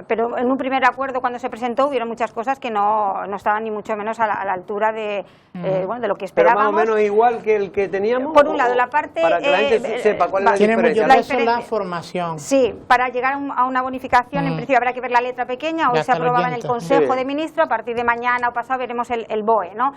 pero en un primer acuerdo, cuando se presentó, hubieron muchas cosas que no estaban ni mucho menos a la altura de lo que esperábamos. ¿Pero más o menos igual que el que teníamos? Por un lado, la parte... Para que la gente sepa cuál es la diferencia. Tiene mucho peso la formación. Sí, para llegar a una bonificación, en principio habrá que ver la letra pequeña, hoy se aprobaba en el Consejo de Ministros, a partir de mañana o pasado veremos el BOE, ¿no?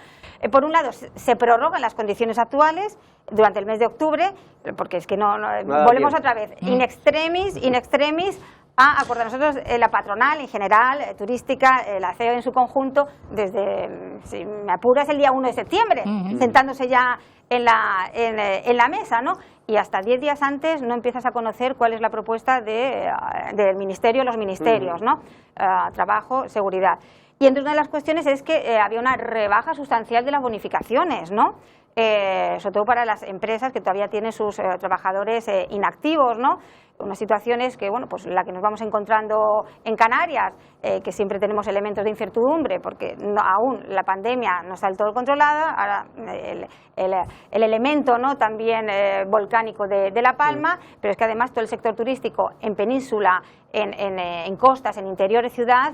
Por un lado, se prorrogan las condiciones actuales durante el mes de octubre, porque es que volvemos otra vez, in extremis, a acordar. Nosotros, la patronal en general, turística, la CEO en su conjunto, desde, si me apuras, el día 1 de septiembre, sentándose ya en la mesa, ¿no? Y hasta 10 días antes no empiezas a conocer cuál es la propuesta del ministerio, los ministerios, ¿no? Trabajo, seguridad. Y entre una de las cuestiones es que había una rebaja sustancial de las bonificaciones, ¿no? Sobre todo para las empresas que todavía tienen sus trabajadores inactivos, ¿no? Unas situaciones que, bueno, pues la que nos vamos encontrando en Canarias, que siempre tenemos elementos de incertidumbre, porque aún la pandemia no está del todo controlada, ahora el elemento, ¿no?, también volcánico de La Palma, pero es que además todo el sector turístico en península, en costas, en interior de ciudad,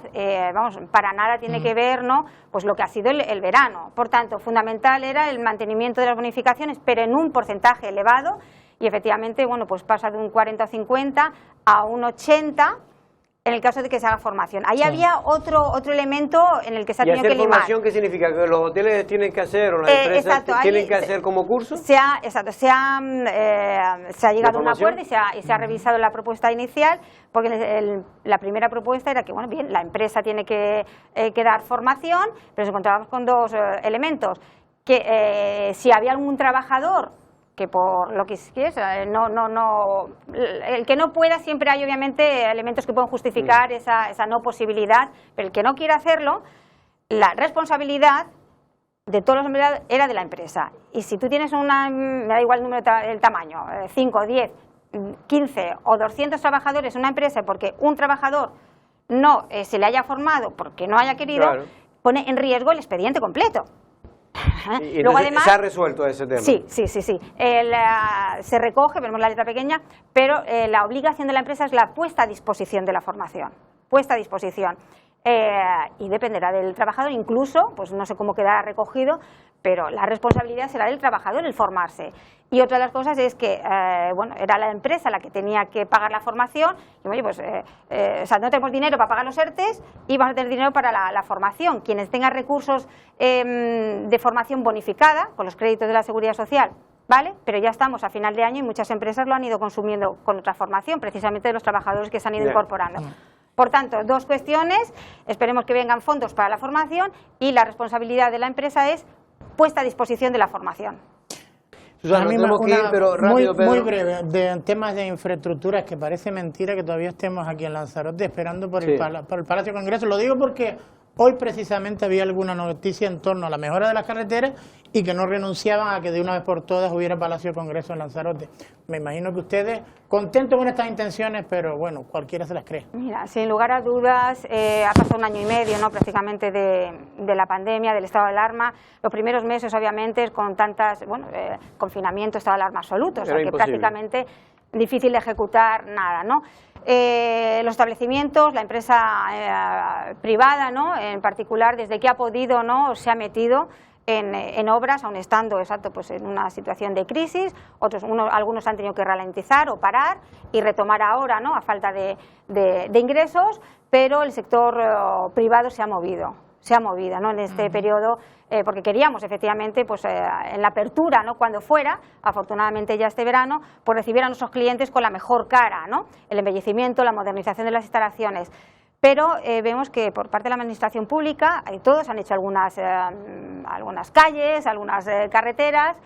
para nada tiene que ver, ¿no?, pues lo que ha sido el verano. Por tanto, fundamental era el mantenimiento de las bonificaciones, pero en un porcentaje elevado. Y efectivamente, bueno, pues pasa de un 40 o 50 a un 80, en el caso de que se haga formación. Ahí había otro elemento en el que se ha tenido que limar. ¿Y hacer formación qué significa? ¿Que los hoteles tienen que hacer o las empresas tienen que hacer como curso? Se ha llegado a un acuerdo y se ha revisado la propuesta inicial, porque la primera propuesta era que, bueno, bien, la empresa tiene que dar formación, pero nos encontrábamos con dos elementos. Que si había algún trabajador que por lo que es, el que no pueda, siempre hay obviamente elementos que pueden justificar esa no posibilidad, pero el que no quiera hacerlo, la responsabilidad de todos los empleados era de la empresa. Y si tú tienes me da igual el tamaño, 5, 10, 15 o 200 trabajadores en una empresa, porque un trabajador no se le haya formado porque no haya querido, claro, pone en riesgo el expediente completo. Y luego, además, ¿se ha resuelto ese tema? Sí. Se recoge, vemos la letra pequeña, pero la obligación de la empresa es la puesta a disposición de la formación. Puesta a disposición. Y dependerá del trabajador, incluso, pues no sé cómo quedará recogido, pero la responsabilidad será del trabajador el formarse. Y otra de las cosas es que, era la empresa la que tenía que pagar la formación, y oye, pues, no tenemos dinero para pagar los ERTES y vamos a tener dinero para la formación. Quienes tengan recursos de formación bonificada, con los créditos de la Seguridad Social, ¿vale? Pero ya estamos a final de año y muchas empresas lo han ido consumiendo con otra formación, precisamente de los trabajadores que se han ido incorporando. Por tanto, dos cuestiones, esperemos que vengan fondos para la formación y la responsabilidad de la empresa es puesta a disposición de la formación. Susana, tenemos que ir, pero rápido, muy breve, de temas de infraestructuras, que parece mentira que todavía estemos aquí en Lanzarote esperando por el Palacio de Congreso. Lo digo porque hoy precisamente había alguna noticia en torno a la mejora de las carreteras y que no renunciaban a que de una vez por todas hubiera Palacio de Congreso en Lanzarote. Me imagino que ustedes, contentos con estas intenciones, pero bueno, cualquiera se las cree. Mira, sin lugar a dudas, ha pasado 1 año y medio, ¿no?, prácticamente de la pandemia, del estado de alarma. Los primeros meses, obviamente, con confinamiento, estado de alarma absoluto, o sea que prácticamente difícil de ejecutar nada, ¿no? Los establecimientos, la empresa privada, ¿no?, en particular, desde que ha podido, ¿no?, se ha metido en obras, aun estando pues en una situación de crisis. Algunos han tenido que ralentizar o parar y retomar ahora, ¿no?, a falta de ingresos, pero el sector privado se ha movido, ¿no?, en este periodo, porque queríamos efectivamente, pues en la apertura, ¿no?, cuando fuera, afortunadamente ya este verano, pues recibir a nuestros clientes con la mejor cara, ¿no?, el embellecimiento, la modernización de las instalaciones. Pero vemos que por parte de la administración pública, todos han hecho algunas calles, algunas carreteras,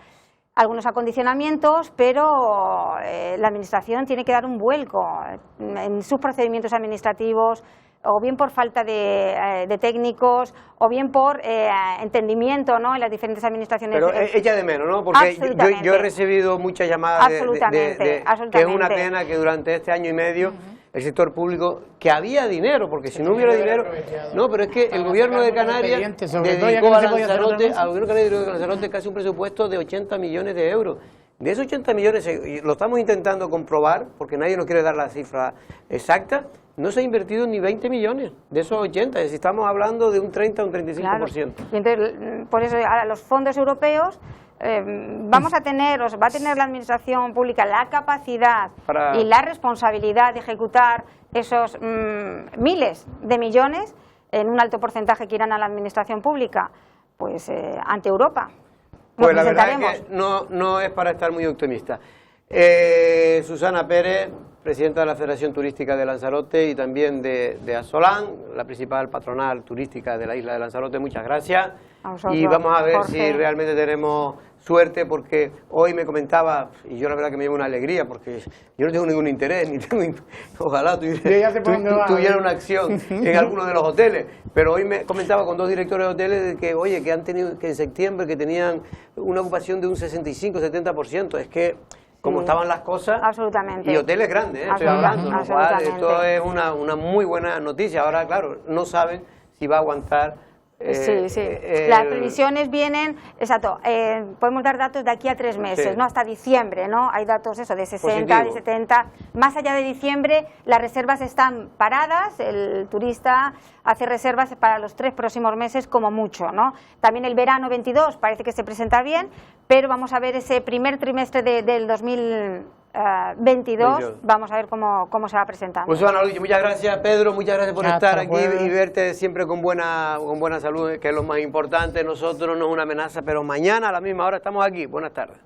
algunos acondicionamientos, pero la administración tiene que dar un vuelco en sus procedimientos administrativos, o bien por falta de técnicos, o bien por entendimiento, ¿no?, en las diferentes administraciones. Pero echa de menos, ¿no? Porque yo he recibido muchas llamadas que es una pena que durante este año y medio el sector público, que había dinero, porque si no hubiera dinero... No, pero es que el gobierno de Canarias dedicó a Lanzarote casi un presupuesto de 80 millones de euros. De esos 80 millones, lo estamos intentando comprobar, porque nadie nos quiere dar la cifra exacta, no se ha invertido ni 20 millones de esos 80, es decir, estamos hablando de un 30 o un 35%. Claro. Y entonces, por eso, a los fondos europeos, va a tener la administración pública la capacidad y la responsabilidad de ejecutar esos miles de millones en un alto porcentaje que irán a la administración pública, pues ante Europa. Pues la verdad es que no es para estar muy optimista. Susana Pérez, presidenta de la Federación Turística de Lanzarote y también de Asolán, la principal patronal turística de la isla de Lanzarote, muchas gracias. Y vamos a ver, Jorge, si realmente tenemos suerte, porque hoy me comentaba, y yo la verdad que me llevo una alegría, porque yo no tengo ningún interés, ni tengo, ojalá tuviera una acción en alguno de los hoteles, pero hoy me comentaba con 2 directores de hoteles de que, oye, que han tenido, que en septiembre que tenían una ocupación de un 65-70%, es que como estaban las cosas, y hoteles grandes, estoy hablando, lo cual esto es una muy buena noticia. Ahora, claro, no saben si va a aguantar. Las previsiones vienen, podemos dar datos de aquí a 3 meses, ¿no?, hasta diciembre, ¿no? Hay datos de 60, de 70, más allá de diciembre las reservas están paradas, el turista hace reservas para los 3 próximos meses como mucho, ¿no? También el verano 22 parece que se presenta bien, pero vamos a ver ese primer trimestre del 2022 22, vamos a ver cómo se va presentando. Pues Ana Luis, muchas gracias, Pedro, muchas gracias por estar aquí y verte siempre con buena salud, que es lo más importante. Nosotros no es una amenaza, pero mañana a la misma hora estamos aquí. Buenas tardes.